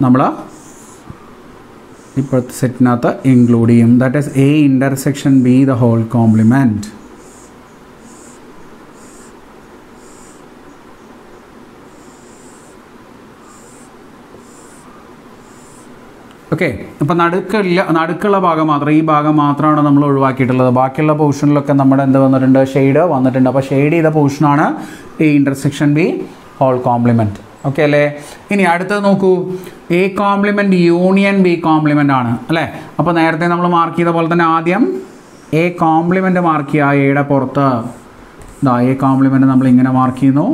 നമ്മൾ ഇപ്പോഴത്തെ സെറ്റിനകത്ത് ഇൻക്ലൂഡ് ചെയ്യും. That is A intersection B the whole complement. Okay, അപ്പോൾ നടുക്കുള്ള ഭാഗം മാത്രം, ഈ ഭാഗം മാത്രമാണ് നമ്മൾ ഒഴിവാക്കിയിട്ടുള്ളത്. ബാക്കിയുള്ള പോർഷനിലൊക്കെ നമ്മുടെ എന്ത് വന്നിട്ടുണ്ട്? ഷെയ്ഡ് വന്നിട്ടുണ്ട്. അപ്പോൾ ഷെയ്ഡ് ചെയ്ത പോർഷനാണ് A intersection B whole complement. Okay അല്ലേ? ഇനി അടുത്തത് നോക്കൂ, A complement union B complement ആണ് അല്ലേ? അപ്പോൾ നേരത്തെ നമ്മൾ മാർക്ക് ചെയ്ത പോലെ തന്നെ ആദ്യം എ കോംപ്ലിമെൻറ്റ് മാർക്ക് ചെയ്യുക. എയുടെ പുറത്ത് എ കോംപ്ലിമെൻറ്റ് നമ്മൾ ഇങ്ങനെ മാർക്ക് ചെയ്യുന്നു.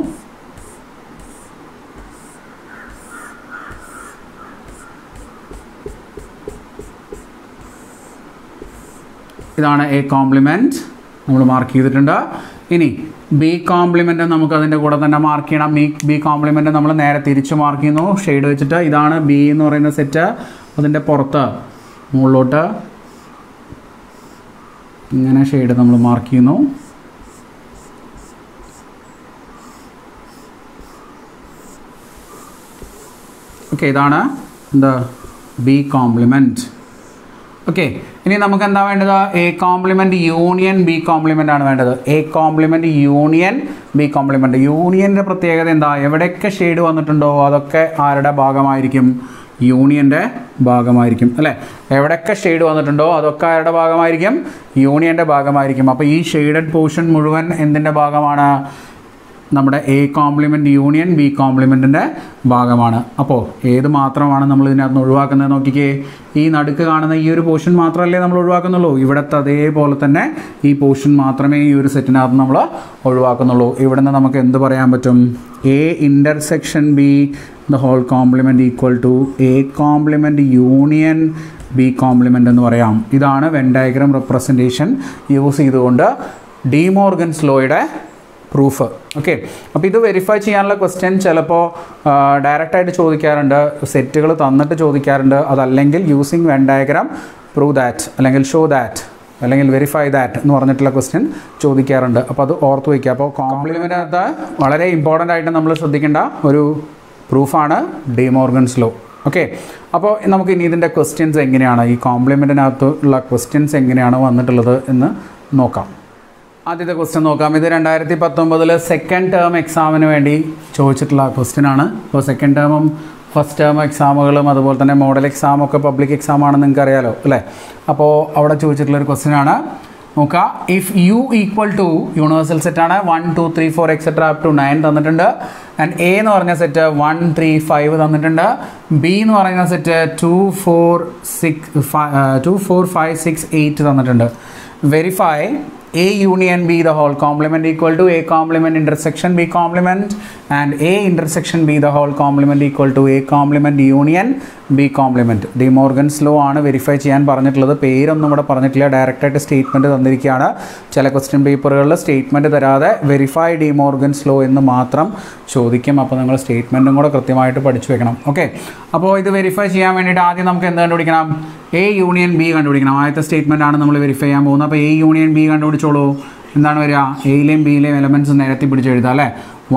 ഇതാണ് എ കോംപ്ലിമെൻറ്റ്, നമ്മൾ മാർക്ക് ചെയ്തിട്ടുണ്ട്. ഇനി ബി കോംപ്ലിമെൻറ്റ് നമുക്ക് അതിൻ്റെ കൂടെ തന്നെ മാർക്ക് ചെയ്യണം. ബി കോംപ്ലിമെൻറ്റ് നമ്മൾ നേരെ തിരിച്ച് മാർക്ക് ചെയ്യുന്നു ഷെയ്ഡ് വെച്ചിട്ട്. ഇതാണ് ബി എന്ന് പറയുന്ന സെറ്റ്. അതിൻ്റെ പുറത്ത് മുകളിലോട്ട് ഇങ്ങനെ ഷെയ്ഡ് നമ്മൾ മാർക്ക് ചെയ്യുന്നു. ഓക്കെ, ഇതാണ് എന്താ ബി കോംപ്ലിമെൻറ്റ്. ഓക്കെ, ഇനി നമുക്ക് എന്താ വേണ്ടത്? A complement union B complement ആണ് വേണ്ടത്. A complement union B compliment. യൂണിയൻ്റെ പ്രത്യേകത എന്താ? എവിടെയൊക്കെ ഷെയ്ഡ് വന്നിട്ടുണ്ടോ അതൊക്കെ ആരുടെ ഭാഗമായിരിക്കും? യൂണിയൻ്റെ ഭാഗമായിരിക്കും അല്ലേ? എവിടെയൊക്കെ ഷെയ്ഡ് വന്നിട്ടുണ്ടോ അതൊക്കെ ആരുടെ ഭാഗമായിരിക്കും? യൂണിയൻ്റെ ഭാഗമായിരിക്കും. അപ്പോൾ ഈ ഷെയ്ഡഡ് പോർഷൻ മുഴുവൻ എന്തിൻ്റെ ഭാഗമാണ്? നമ്മുടെ എ കോംപ്ലിമെൻറ്റ് യൂണിയൻ ബി കോംപ്ലിമെൻറ്റിൻ്റെ ഭാഗമാണ്. അപ്പോൾ ഏത് മാത്രമാണ് നമ്മൾ ഇതിനകത്ത് ഒഴിവാക്കുന്നത്? നോക്കിക്കേ, ഈ നടുക്ക് കാണുന്ന ഈ ഒരു പോർഷൻ മാത്രമല്ലേ നമ്മൾ ഒഴിവാക്കുന്നുള്ളൂ. ഇവിടുത്തെ അതേപോലെ തന്നെ ഈ പോർഷൻ മാത്രമേ ഈ ഒരു സെറ്റിനകത്ത് നമ്മൾ ഒഴിവാക്കുന്നുള്ളൂ. ഇവിടെ നിന്ന് നമുക്ക് എന്ത് പറയാൻ പറ്റും? A intersection B the whole complement equal to A complement union B complement എന്ന് പറയാം. ഇതാണ് വെൻ ഡയഗ്രാം റെപ്രസെൻറ്റേഷൻ യൂസ് ചെയ്തുകൊണ്ട് ഡി മോർഗൻസ് ലോയുടെ പ്രൂഫ്. ഓക്കെ, അപ്പോൾ ഇത് വെരിഫൈ ചെയ്യാനുള്ള ക്വസ്റ്റ്യൻ ചിലപ്പോൾ ഡയറക്റ്റായിട്ട് ചോദിക്കാറുണ്ട്, സെറ്റുകൾ തന്നിട്ട് ചോദിക്കാറുണ്ട്. അതല്ലെങ്കിൽ using when diagram prove that, അല്ലെങ്കിൽ ഷോ ദാറ്റ്, അല്ലെങ്കിൽ വെരിഫൈ ദാറ്റ് എന്ന് പറഞ്ഞിട്ടുള്ള ക്വസ്റ്റ്യൻ ചോദിക്കാറുണ്ട്. അപ്പോൾ അത് ഓർത്ത് വയ്ക്കുക. അപ്പോൾ കോംപ്ലിമെൻറ്റിനകത്ത് വളരെ ഇമ്പോർട്ടൻ്റ് ആയിട്ട് നമ്മൾ ശ്രദ്ധിക്കേണ്ട ഒരു പ്രൂഫാണ് ഡി മോർഗൻസ് ലോ. ഓക്കെ, അപ്പോൾ നമുക്ക് ഇനി ഇതിൻ്റെ ക്വസ്റ്റ്യൻസ് എങ്ങനെയാണ്, ഈ കോംപ്ലിമെൻറ്റിനകത്തുള്ള ക്വസ്റ്റ്യൻസ് എങ്ങനെയാണ് വന്നിട്ടുള്ളത് എന്ന് നോക്കാം. ആദ്യത്തെ ക്വസ്റ്റ്യൻ നോക്കാം. ഇത് 2019 സെക്കൻഡ് ടേം എക്സാമിന് വേണ്ടി ചോദിച്ചിട്ടുള്ള ക്വസ്റ്റ്യനാണ്. അപ്പോൾ സെക്കൻഡ് ടേമും ഫസ്റ്റ് ടേം എക്സാമുകളും അതുപോലെ തന്നെ മോഡൽ എക്സാമൊക്കെ പബ്ലിക് എക്സാമാണെന്ന് നിങ്ങൾക്ക് അറിയാലോ അല്ലേ? അപ്പോൾ അവിടെ ചോദിച്ചിട്ടുള്ളൊരു ക്വസ്റ്റ്യനാണ്. നോക്കുക, if U equal to universal സെറ്റാണ് 1 2 3 4 എക്സെട്ര അപ് ടു 9 തന്നിട്ടുണ്ട്. ആൻഡ് എ എന്ന് പറഞ്ഞ സെറ്റ് 1 3 5 തന്നിട്ടുണ്ട്. ബി എന്ന് പറയുന്ന സെറ്റ് 2 4 5 6 8 തന്നിട്ടുണ്ട്. Verify A union B the whole complement equal to A complement intersection B complement and A intersection B the whole complement equal to A complement union B complement. D Morgan's law ആണ് വെരിഫൈ ചെയ്യാൻ പറഞ്ഞിട്ടുള്ളത്. പേരൊന്നും ഇവിടെ പറഞ്ഞിട്ടില്ല, ഡയറക്റ്റായിട്ട് സ്റ്റേറ്റ്മെൻറ്റ് തന്നിരിക്കുകയാണ്. ചില ക്വസ്റ്റ്യൻ പേപ്പറുകളിൽ സ്റ്റേറ്റ്മെൻറ്റ് തരാതെ വെരിഫൈ ഡി മോർഗൻസ് ലോ എന്ന് മാത്രം ചോദിക്കും. അപ്പോൾ നിങ്ങൾ സ്റ്റേറ്റ്മെൻറ്റും കൂടെ കൃത്യമായിട്ട് പഠിച്ചു വെക്കണം. ഓക്കെ, അപ്പോൾ ഇത് വെരിഫൈ ചെയ്യാൻ വേണ്ടിയിട്ട് ആദ്യം നമുക്ക് എന്ത് കണ്ടുപിടിക്കണം? എ യൂണിയൻ ബി കണ്ടുപിടിക്കണം. ആദ്യത്തെ സ്റ്റേറ്റ്മെൻ്റ് ആണ് നമ്മൾ വെരിഫൈ ചെയ്യാൻ പോകുന്നത്. അപ്പോൾ എ യൂണിയൻ ബി കണ്ടുപിടിച്ചോളൂ. എന്താണ് വരിക? എയിലെയും ബിയിലെയും എലമെൻറ്റ്സ് നിരത്തി പിടിച്ച് എഴുതാം അല്ലേ?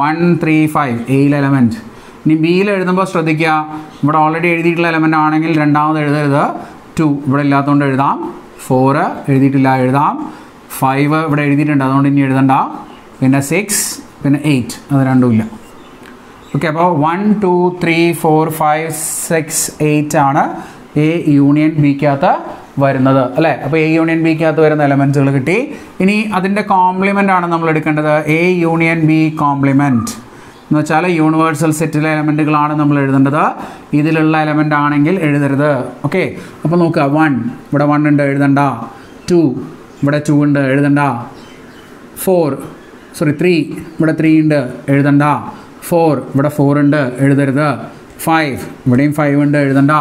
1 3 5 എയിലെ എലമെൻറ്റ്. ഇനി ബിയിൽ എഴുതുമ്പോൾ ശ്രദ്ധിക്കുക, ഇവിടെ ഓൾറെഡി എഴുതിയിട്ടുള്ള എലമെൻ്റ് ആണെങ്കിൽ രണ്ടാമത് എഴുതരുത്. 2 ഇവിടെ ഇല്ലാത്തതുകൊണ്ട് എഴുതാം. 4 എഴുതിയിട്ടില്ല, എഴുതാം. 5 ഇവിടെ എഴുതിയിട്ടുണ്ട്, അതുകൊണ്ട് ഇനി എഴുതണ്ട. പിന്നെ 6 പിന്നെ 8 അത് രണ്ടുമില്ല. ഓക്കെ, അപ്പോൾ 1 2 3 4 5 6 8 ആണ് എ യൂണിയൻ ബിക്കകത്ത് വരുന്നത് അല്ലേ? അപ്പോൾ എ യൂണിയൻ ബിക്കകത്ത് വരുന്ന എലമെൻറ്റുകൾ കിട്ടി. ഇനി അതിൻ്റെ കോംപ്ലിമെൻ്റ് ആണ് നമ്മൾ എടുക്കേണ്ടത്. എ യൂണിയൻ ബി കോംപ്ലിമെൻറ്റ് എന്ന് വെച്ചാൽ യൂണിവേഴ്സൽ സെറ്റിലെ എലമെൻറ്റുകളാണ് നമ്മൾ എഴുതേണ്ടത്. ഇതിലുള്ള എലമെൻ്റ് ആണെങ്കിൽ എഴുതരുത്. ഓക്കെ, അപ്പോൾ നോക്കുക, 1 ഇവിടെ 1 ഉണ്ട്, എഴുതണ്ട. 2 ഇവിടെ 2 ഉണ്ട്, എഴുതണ്ട. 3 ഇവിടെ 3 ഉണ്ട്, എഴുതണ്ട. 4 ഇവിടെ 4 ഉണ്ട്, എഴുതരുത്. 5 ഇവിടെയും 5 ഉണ്ട്, എഴുതണ്ട.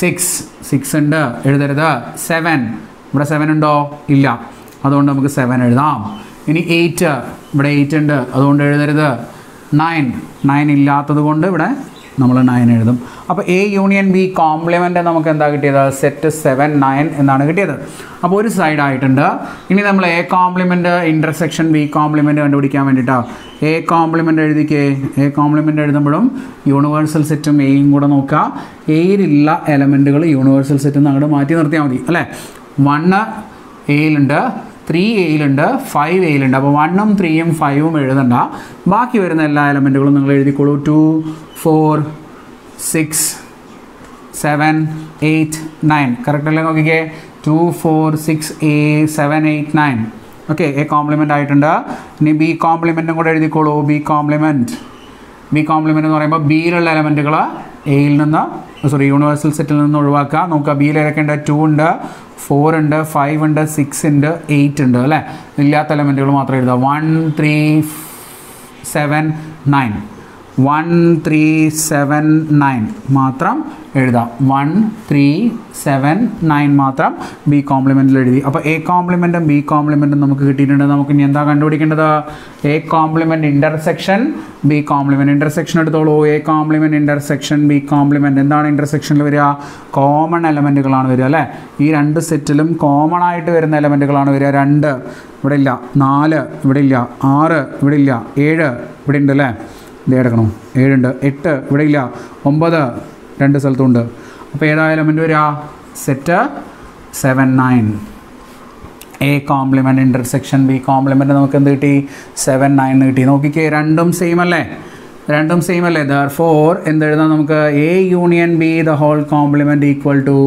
6 ഉണ്ട്, എഴുതരുത്. 7 ഇവിടെ 7 ഉണ്ടോ? ഇല്ല, അതുകൊണ്ട് നമുക്ക് 7 എഴുതാം. ഇനി 8 ഇവിടെ 8 ഉണ്ട്, അതുകൊണ്ട് എഴുതരുത്. 9 ഇല്ലാത്തത് കൊണ്ട് ഇവിടെ നമ്മൾ 9 എഴുതും. അപ്പോൾ എ യൂണിയൻ ബി കോംപ്ലിമെൻ്റ് നമുക്ക് എന്താ കിട്ടിയത്? സെറ്റ് 7 9 എന്നാണ് കിട്ടിയത്. അപ്പോൾ ഒരു സൈഡ് ആയിട്ടുണ്ട്. ഇനി നമ്മൾ A compliment intersection B compliment കണ്ടുപിടിക്കാൻ വേണ്ടിയിട്ടാണ് എ കോംപ്ലിമെൻ്റ് എഴുതിക്കേ. എ കോംപ്ലിമെൻ്റ് എഴുതുമ്പോഴും യൂണിവേഴ്സൽ സെറ്റും എയും കൂടെ നോക്കുക. എയിലുള്ള എലമെൻറ്റുകൾ യൂണിവേഴ്സൽ സെറ്റിൽ നിന്ന് അങ്ങോട്ട് മാറ്റി നിർത്തിയാൽ മതി അല്ലേ? 1 എയിലുണ്ട്, 3 എയിലുണ്ട്, 5 എയിലുണ്ട്. അപ്പോൾ 1ഉം 3ഉം 5ഉം എഴുതണ്ട. ബാക്കി വരുന്ന എല്ലാ എലമെൻറ്റുകളും നിങ്ങൾ എഴുതിക്കോളൂ. 2 4 6 7 8 9 കറക്റ്റ് അല്ലേ? നോക്കിക്കേ, 2 4 6 7 8 9. ഓക്കെ, എ കോംപ്ലിമെൻ്റ് ആയിട്ടുണ്ട്. ഇനി ബി കോംപ്ലിമെൻറ്റും കൂടെ എഴുതിക്കോളൂ. ബി കോംപ്ലിമെൻറ്റ് എന്ന് പറയുമ്പോൾ ബിയിലുള്ള എലമെൻറ്റുകൾ എയിൽ നിന്ന് യൂണിവേഴ്സൽ സെറ്റിൽ നിന്ന് ഒഴിവാക്കുക. നോക്കുക, ബിയിൽ ഏതൊക്കെയുണ്ട്? 2 ഉണ്ട്, 4 ഉണ്ട്, 5 ഉണ്ട്, 6 ഉണ്ട്, 8 ഉണ്ട് അല്ലേ? ഇല്ലാത്ത എലമെൻറ്റുകൾ മാത്രം എഴുതുക. 1 3 7 9 1 3 7 9 മാത്രം എഴുതാം. 1 3 7 9 മാത്രം ബി കോംപ്ലിമെൻറ്റിൽ എഴുതി. അപ്പോൾ എ കോംപ്ലിമെൻറ്റും ബി കോംപ്ലിമെൻറ്റും നമുക്ക് കിട്ടിയിട്ടുണ്ട്. നമുക്ക് ഇനി എന്താ കണ്ടുപിടിക്കേണ്ടത്? A complement intersection B complement. Intersection എടുത്തോളൂ. A complement intersection B complement. എന്താണ് ഇൻ്റർസെക്ഷനിൽ വരിക? കോമൺ എലമെൻറ്റുകളാണ് വരിക അല്ലേ? ഈ രണ്ട് സെറ്റിലും കോമൺ ആയിട്ട് വരുന്ന എലമെൻറ്റുകളാണ് വരിക. 2 ഇവിടെ ഇല്ല, 4 ഇവിടെ ഇല്ല, 6 ഇവിടെ ഇല്ല, 7 ഇവിടെ ഉണ്ട് അല്ലേ? ഇത് എടുക്കണം. 7 ഉണ്ട്, 8 ഇവിടെ ഇല്ല, 9 രണ്ട് സ്ഥലത്തുണ്ട്. അപ്പോൾ ഏതാ എലമെൻറ്റ് വരിക? Set 7 9. A complement intersection B compliment നമുക്ക് എന്ത് കിട്ടി? 7 9 കിട്ടി. നോക്കിക്കേ, രണ്ടും സെയിം അല്ലേ? രണ്ടും സെയിം അല്ലേ? ദെർഫോർ എന്തെഴുതാം നമുക്ക്? A union B the whole complement equal to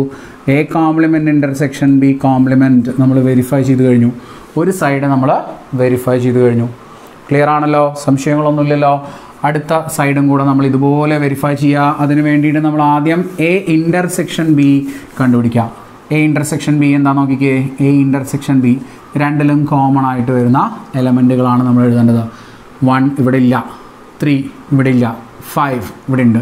A complement intersection B complement. നമ്മൾ വെരിഫൈ ചെയ്ത് കഴിഞ്ഞു. ഒരു സൈഡ് നമ്മൾ വെരിഫൈ ചെയ്ത് കഴിഞ്ഞു. ക്ലിയർ ആണല്ലോ? സംശയങ്ങളൊന്നുമില്ലല്ലോ? അടുത്ത സൈഡും കൂടെ നമ്മൾ ഇതുപോലെ വെരിഫൈ ചെയ്യുക. അതിന് വേണ്ടിയിട്ട് നമ്മൾ ആദ്യം എ ഇൻ്റർസെക്ഷൻ ബി കണ്ടുപിടിക്കാം. എ ഇൻ്റർസെക്ഷൻ ബി എന്താ നോക്കിക്കേ? എ ഇൻ്റർസെക്ഷൻ ബി രണ്ടിലും കോമൺ ആയിട്ട് വരുന്ന എലമെൻറ്റുകളാണ് നമ്മൾ എഴുതേണ്ടത്. 1 ഇവിടെ ഇല്ല, 3 ഇവിടെ ഇല്ല, 5 ഇവിടെ ഉണ്ട്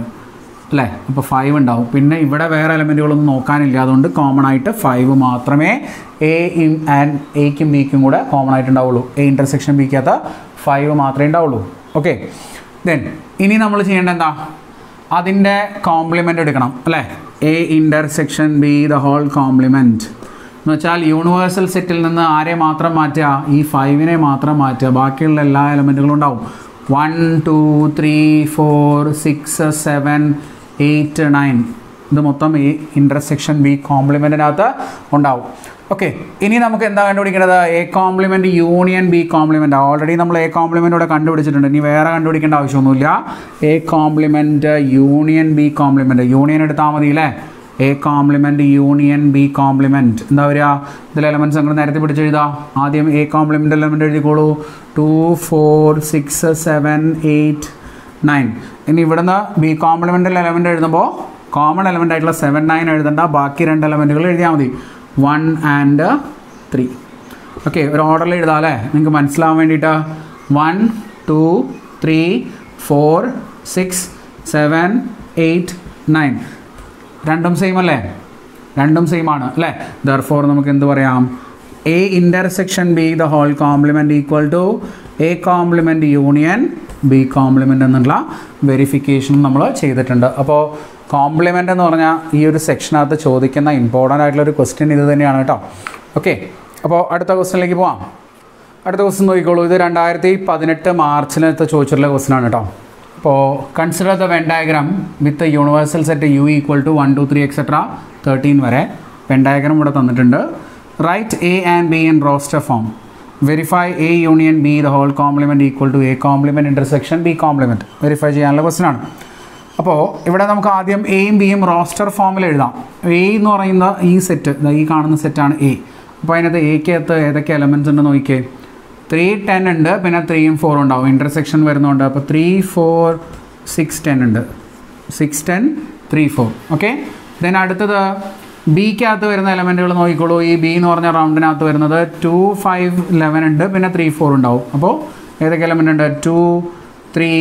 അല്ലേ? അപ്പോൾ 5 ഉണ്ടാവും. പിന്നെ ഇവിടെ വേറെ എലമെൻറ്റുകളൊന്നും നോക്കാനില്ല. അതുകൊണ്ട് കോമൺ ആയിട്ട് 5 മാത്രമേ എയ്ക്കും ബിക്കും കൂടെ കോമൺ ആയിട്ട് ഉണ്ടാവുള്ളൂ. എ ഇൻ്റർസെക്ഷൻ ബിക്കകത്ത് 5 മാത്രമേ ഉണ്ടാവുള്ളൂ. ഓക്കെ, ദെൻ ഇനി നമ്മൾ ചെയ്യേണ്ടത് എന്താ? അതിൻ്റെ കോംപ്ലിമെൻ്റ് എടുക്കണം അല്ലേ? A intersection B the whole complement എന്ന് വെച്ചാൽ യൂണിവേഴ്സൽ സെറ്റിൽ നിന്ന് ആരെ മാത്രം മാറ്റുക? ഈ 5നെ മാത്രം മാറ്റുക. ബാക്കിയുള്ള എല്ലാ എലമെൻറ്റുകളും ഉണ്ടാവും. 1 2 3 4 6 7 8 9 ഇത് മൊത്തം ഈ ഇൻ്റർസെക്ഷൻ ബി കോംപ്ലിമെൻറ്റിനകത്ത് ഉണ്ടാവും. ഓക്കെ, ഇനി നമുക്ക് എന്താ കണ്ടുപിടിക്കേണ്ടത്? A complement union B compliment. Already നമ്മൾ എ കോംപ്ലിമെൻറ്റ് ഇവിടെ കണ്ടുപിടിച്ചിട്ടുണ്ട്. ഇനി വേറെ കണ്ടുപിടിക്കേണ്ട ആവശ്യമൊന്നുമില്ല. A complement union B compliment. Union എടുത്താൽ മതി അല്ലേ? A complement union B compliment എന്താ വരിക? ഇതിൽ എലമെൻറ്റ്സ് നിങ്ങൾ നേരത്തെ പിടിച്ചെഴുതാം. ആദ്യം എ കോംപ്ലിമെൻറ്റ് എലമെൻറ്റ് എഴുതിക്കോളൂ. 2 4 6 7 8 9. ഇനി ഇവിടുന്ന് ബി കോംപ്ലിമെൻറ്റൽ എലമെൻറ്റ് എഴുതുമ്പോൾ കോമൺ എലമെൻ്റ് ആയിട്ടുള്ള 7 9 എഴുതണ്ട. ബാക്കി രണ്ട് എലമെൻറ്റുകൾ എഴുതിയാൽ മതി. 1 and 3. ഓക്കെ, ഒരു ഓർഡറിൽ എഴുതാം അല്ലേ? നിങ്ങൾക്ക് മനസ്സിലാവാൻ വേണ്ടിയിട്ട്. 1 2 3 4 6 7 8 9 രണ്ടും സെയിം അല്ലേ? രണ്ടും സെയിം ആണ് അല്ലേ? ദെർഫോർ നമുക്ക് എന്ത് പറയാം? A intersection B the whole complement equal to A complement union B complement എന്നുള്ള വെരിഫിക്കേഷൻ നമ്മൾ ചെയ്തിട്ടുണ്ട്. അപ്പോൾ കോംപ്ലിമെൻ്റ് എന്ന് പറഞ്ഞാൽ ഈ ഒരു സെക്ഷനകത്ത് ചോദിക്കുന്ന ഇമ്പോർട്ടൻ്റ് ആയിട്ടുള്ളൊരു ക്വസ്റ്റ്യൻ ഇത് തന്നെയാണ് കേട്ടോ. ഓക്കെ, അപ്പോൾ അടുത്ത ക്വസ്റ്റ്യനിലേക്ക് പോവാം. അടുത്ത ക്വസ്റ്റ്യൻ നോക്കിക്കോളൂ. ഇത് 2018 മാർച്ചിനകത്ത് ചോദിച്ചിട്ടുള്ള ക്വസ്റ്റ്യൻ ആണ് കേട്ടോ. അപ്പോൾ consider the Venn diagram with universal set U equal to 1 2 3 etcetera 13 വരെ വെൻ ഡയഗ്രാം ഇവിടെ തന്നിട്ടുണ്ട്. Write A and B in roster form. Verify A union B the whole complement equal to A complement intersection B complement. Verify ചെയ്യാനുള്ള ക്വസ്റ്റ്യൻ ആണ്. അപ്പോൾ ഇവിടെ നമുക്ക് ആദ്യം എയും ബിയും റോസ്റ്റർ ഫോമിൽ എഴുതാം. എ എന്ന് പറയുന്ന ഈ സെറ്റ്, ഈ കാണുന്ന സെറ്റാണ് എ. അപ്പോൾ അതിനകത്ത് എക്കകത്ത് ഏതൊക്കെ എലമെൻറ്റ്സ് ഉണ്ട് നോക്കിക്കേ? 3 10 ഉണ്ട്, പിന്നെ 3 4 ഉണ്ടാവും. ഇൻ്റർസെക്ഷൻ വരുന്നുണ്ട്. അപ്പോൾ 3 4 6 10 ഉണ്ട്. 6 10 3 4. ഓക്കെ, ദെൻ അടുത്തത് ബിക്കകത്ത് വരുന്ന എലമെൻറ്റുകൾ നോക്കിക്കോളൂ. ഈ ബി എന്ന് പറഞ്ഞ റൗണ്ടിനകത്ത് വരുന്നത് 2 5 11 ഉണ്ട്, പിന്നെ 3 4 ഉണ്ടാവും. അപ്പോൾ ഏതൊക്കെ എലമെൻ്റ് ഉണ്ട്? 2 3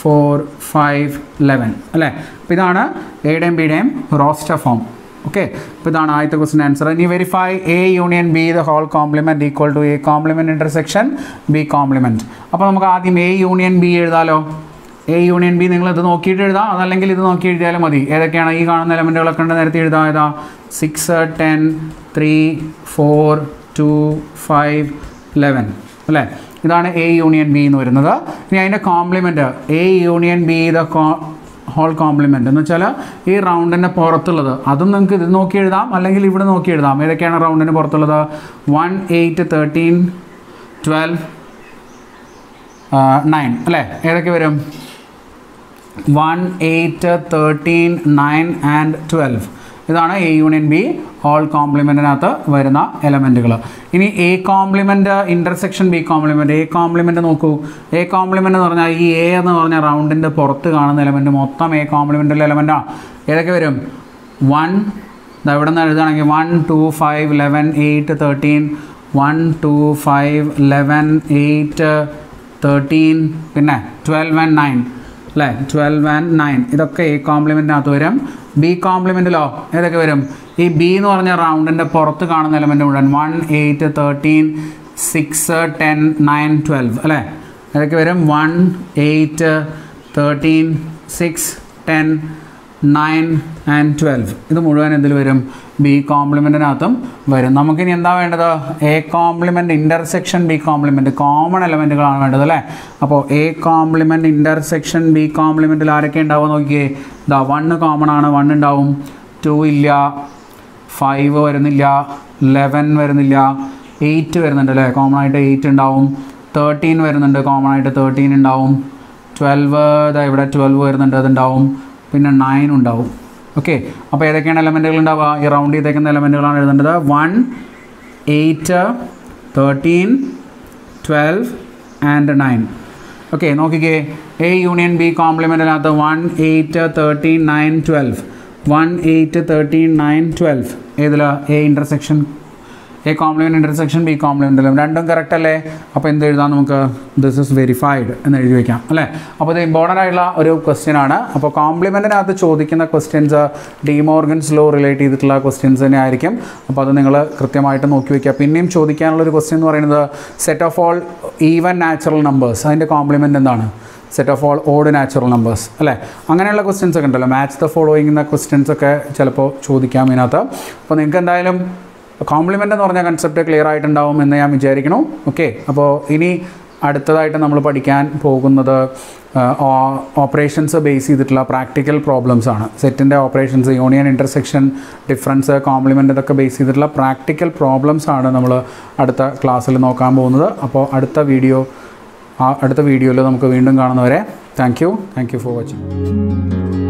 4 5 11 അല്ലേ? അപ്പോൾ ഇതാണ് എയുടെയും ബിയുടെയും റോസ്റ്റർ ഫോം. ഓക്കെ, അപ്പോൾ ഇതാണ് ആദ്യത്തെ ക്വസ്റ്റ്യൻ ആൻസർ. ഇനി verify A union B the whole complement equal to A complement intersection B complement. അപ്പോൾ നമുക്ക് ആദ്യം എ യൂണിയൻ ബി എഴുതാമല്ലോ. എ യൂണിയൻ ബി നിങ്ങൾ ഇത് നോക്കിയിട്ട് എഴുതാം, അതല്ലെങ്കിൽ ഇത് നോക്കി എഴുതിയാലും മതി. ഏതൊക്കെയാണ് ഈ കാണുന്ന എലമെൻറ്റുകളൊക്കെ ഉണ്ട്? നേരത്തെ എഴുതാം. ഏതാ? 6 10 3 4 2 5 11 അല്ലേ? ഇതാണ് എ യൂണിയൻ ബി എന്ന് വരുന്നത്. ഇനി അതിൻ്റെ complement A union B the whole complement എന്ന് വെച്ചാൽ ഈ റൗണ്ടിൻ്റെ പുറത്തുള്ളത്. അതും നിങ്ങൾക്ക് ഇത് നോക്കി എഴുതാം, അല്ലെങ്കിൽ ഇവിടെ നോക്കി എഴുതാം. ഏതൊക്കെയാണ് റൗണ്ടിന് പുറത്തുള്ളത്? 1 8 13 12 9 അല്ലേ? ഏതൊക്കെ വരും? 1 8 13 9 and 12. ഇതാണ് എ യൂണിയൻ ബി ഹോൾ കോംപ്ലിമെൻറ്റിനകത്ത് വരുന്ന എലമെൻറ്റുകൾ. ഇനി A complement intersection B compliment. A compliment നോക്കൂ. എ കോംപ്ലിമെൻറ്റ് എന്ന് പറഞ്ഞാൽ ഈ എ എന്ന് പറഞ്ഞ റൗണ്ടിൻ്റെ പുറത്ത് കാണുന്ന എലമെൻറ്റ് മൊത്തം എ കോംപ്ലിമെൻറ്റിലെ എലമെൻറ്റാണ്. ഏതൊക്കെ വരും? 1 ഇവിടെ നിന്ന് എഴുതുകയാണെങ്കിൽ 1 2 5 11 8 13 1 2 5 11 8 13 പിന്നെ 12 and 9 അല്ലേ? 12 and 9 ഇതൊക്കെ എ കോംപ്ലിമെൻറ്റിനകത്ത് വരും. ബി കോംപ്ലിമെൻറ്റിലോ ഏതൊക്കെ വരും? ഈ ബി എന്ന് പറഞ്ഞ റൗണ്ടിൻ്റെ പുറത്ത് കാണുന്ന എലമെൻറ്റ് മുഴുവൻ 1 8 13 6 10 9 12 അല്ലേ? ഏതൊക്കെ വരും? 1 8 13 6 10 9 and 12. ഇത് മുഴുവൻ എന്തിൽ വരും? ബി കോംപ്ലിമെൻറ്റിനകത്തും വരും. നമുക്കിനി എന്താ വേണ്ടത്? A complement intersection B complement, common എലമെൻറ്റുകളാണ് വേണ്ടത് അല്ലേ? അപ്പോൾ എ കോംപ്ലിമെൻറ്റ് ഇൻ്റർസെക്ഷൻ ബി കോംപ്ലിമെൻറ്റിൽ ആരൊക്കെ ഉണ്ടാവും നോക്കിയേ. ഇതാ 1 കോമൺ ആണ്, 1 ഉണ്ടാവും, 2 ഇല്ല, 5 വരുന്നില്ല, 11 വരുന്നില്ല, 8 വരുന്നുണ്ട് അല്ലേ, കോമൺ ആയിട്ട് 8 ഉണ്ടാവും, 13 വരുന്നുണ്ട്, കോമൺ ആയിട്ട് 13 ഉണ്ടാവും, 12 ഇതാ ഇവിടെ 12 വരുന്നുണ്ട്, അതുണ്ടാവും, പിന്നെ 9 ഉണ്ടാവും. ഓക്കെ, അപ്പോൾ ഏതൊക്കെയാണ് എലമെൻറ്റുകൾ ഉണ്ടാവുക? ഈ റൗണ്ട് ചെയ്തേക്കുന്ന എലമെൻറ്റുകളാണ് എഴുതേണ്ടത്. 1, 8, 13, 12 and 9. ഓക്കെ, നോക്കിക്കേ. എ യൂണിയൻ ബി കോംപ്ലിമെൻറ്റിനകത്ത് 1, 8, 13, 9, 12. 1, 8, 13, 9, 12 ഏതിൽ? A intersection A complement intersection B compliment രണ്ടും കറക്റ്റ് അല്ലേ? അപ്പോൾ എന്ത് എഴുതാം നമുക്ക്? ദിസ് ഇസ് വെരിഫൈഡ് എന്ന് എഴുതി വയ്ക്കാം അല്ലേ? അപ്പോൾ ഇത് ഇമ്പോർട്ടൻ്റ് ആയിട്ടുള്ള ഒരു ക്വസ്റ്റ്യൻ ആണ്. അപ്പോൾ കോംപ്ലിമെൻറ്റിനകത്ത് ചോദിക്കുന്ന questions D Morgan's law relate ചെയ്തിട്ടുള്ള ക്വസ്റ്റ്യൻസ് തന്നെ ആയിരിക്കും. അപ്പോൾ അത് നിങ്ങൾ കൃത്യമായിട്ട് നോക്കി വയ്ക്കുക. പിന്നെയും ചോദിക്കാനുള്ളൊരു ക്വസ്റ്റ്യൻ എന്ന് പറയുന്നത് set of all even natural numbers, അതിൻ്റെ കോംപ്ലിമെൻറ്റ് എന്താണ്? Set of all odd natural numbers അല്ലേ? അങ്ങനെയുള്ള ക്വസ്റ്റ്യൻസ് ഒക്കെ ഉണ്ടല്ലോ, മാച്ച് ദ ഫോളോയിങ് എന്ന ക്വസ്റ്റ്യൻസ് ഒക്കെ ചിലപ്പോൾ ചോദിക്കാം ഇതിനകത്ത്. അപ്പോൾ നിങ്ങൾക്ക് എന്തായാലും കോംപ്ലിമെൻ്റ് എന്ന് പറഞ്ഞ കൺസെപ്റ്റ് ക്ലിയർ ആയിട്ടുണ്ടാവും എന്ന് ഞാൻ വിചാരിക്കണം. ഓക്കെ, അപ്പോൾ ഇനി അടുത്തതായിട്ട് നമ്മൾ പഠിക്കാൻ പോകുന്നത് ഓപ്പറേഷൻസ് ബേസ് ചെയ്തിട്ടുള്ള പ്രാക്ടിക്കൽ പ്രോബ്ലംസ് ആണ്. സെറ്റിൻ്റെ operations, union, intersection, difference, complement ഇതൊക്കെ ബേസ് ചെയ്തിട്ടുള്ള പ്രാക്ടിക്കൽ പ്രോബ്ലംസ് ആണ് നമ്മൾ അടുത്ത ക്ലാസ്സിൽ നോക്കാൻ പോകുന്നത്. അപ്പോൾ അടുത്ത വീഡിയോയിൽ നമുക്ക് വീണ്ടും കാണുന്നവരെ താങ്ക് യു ഫോർ വാച്ചിങ്.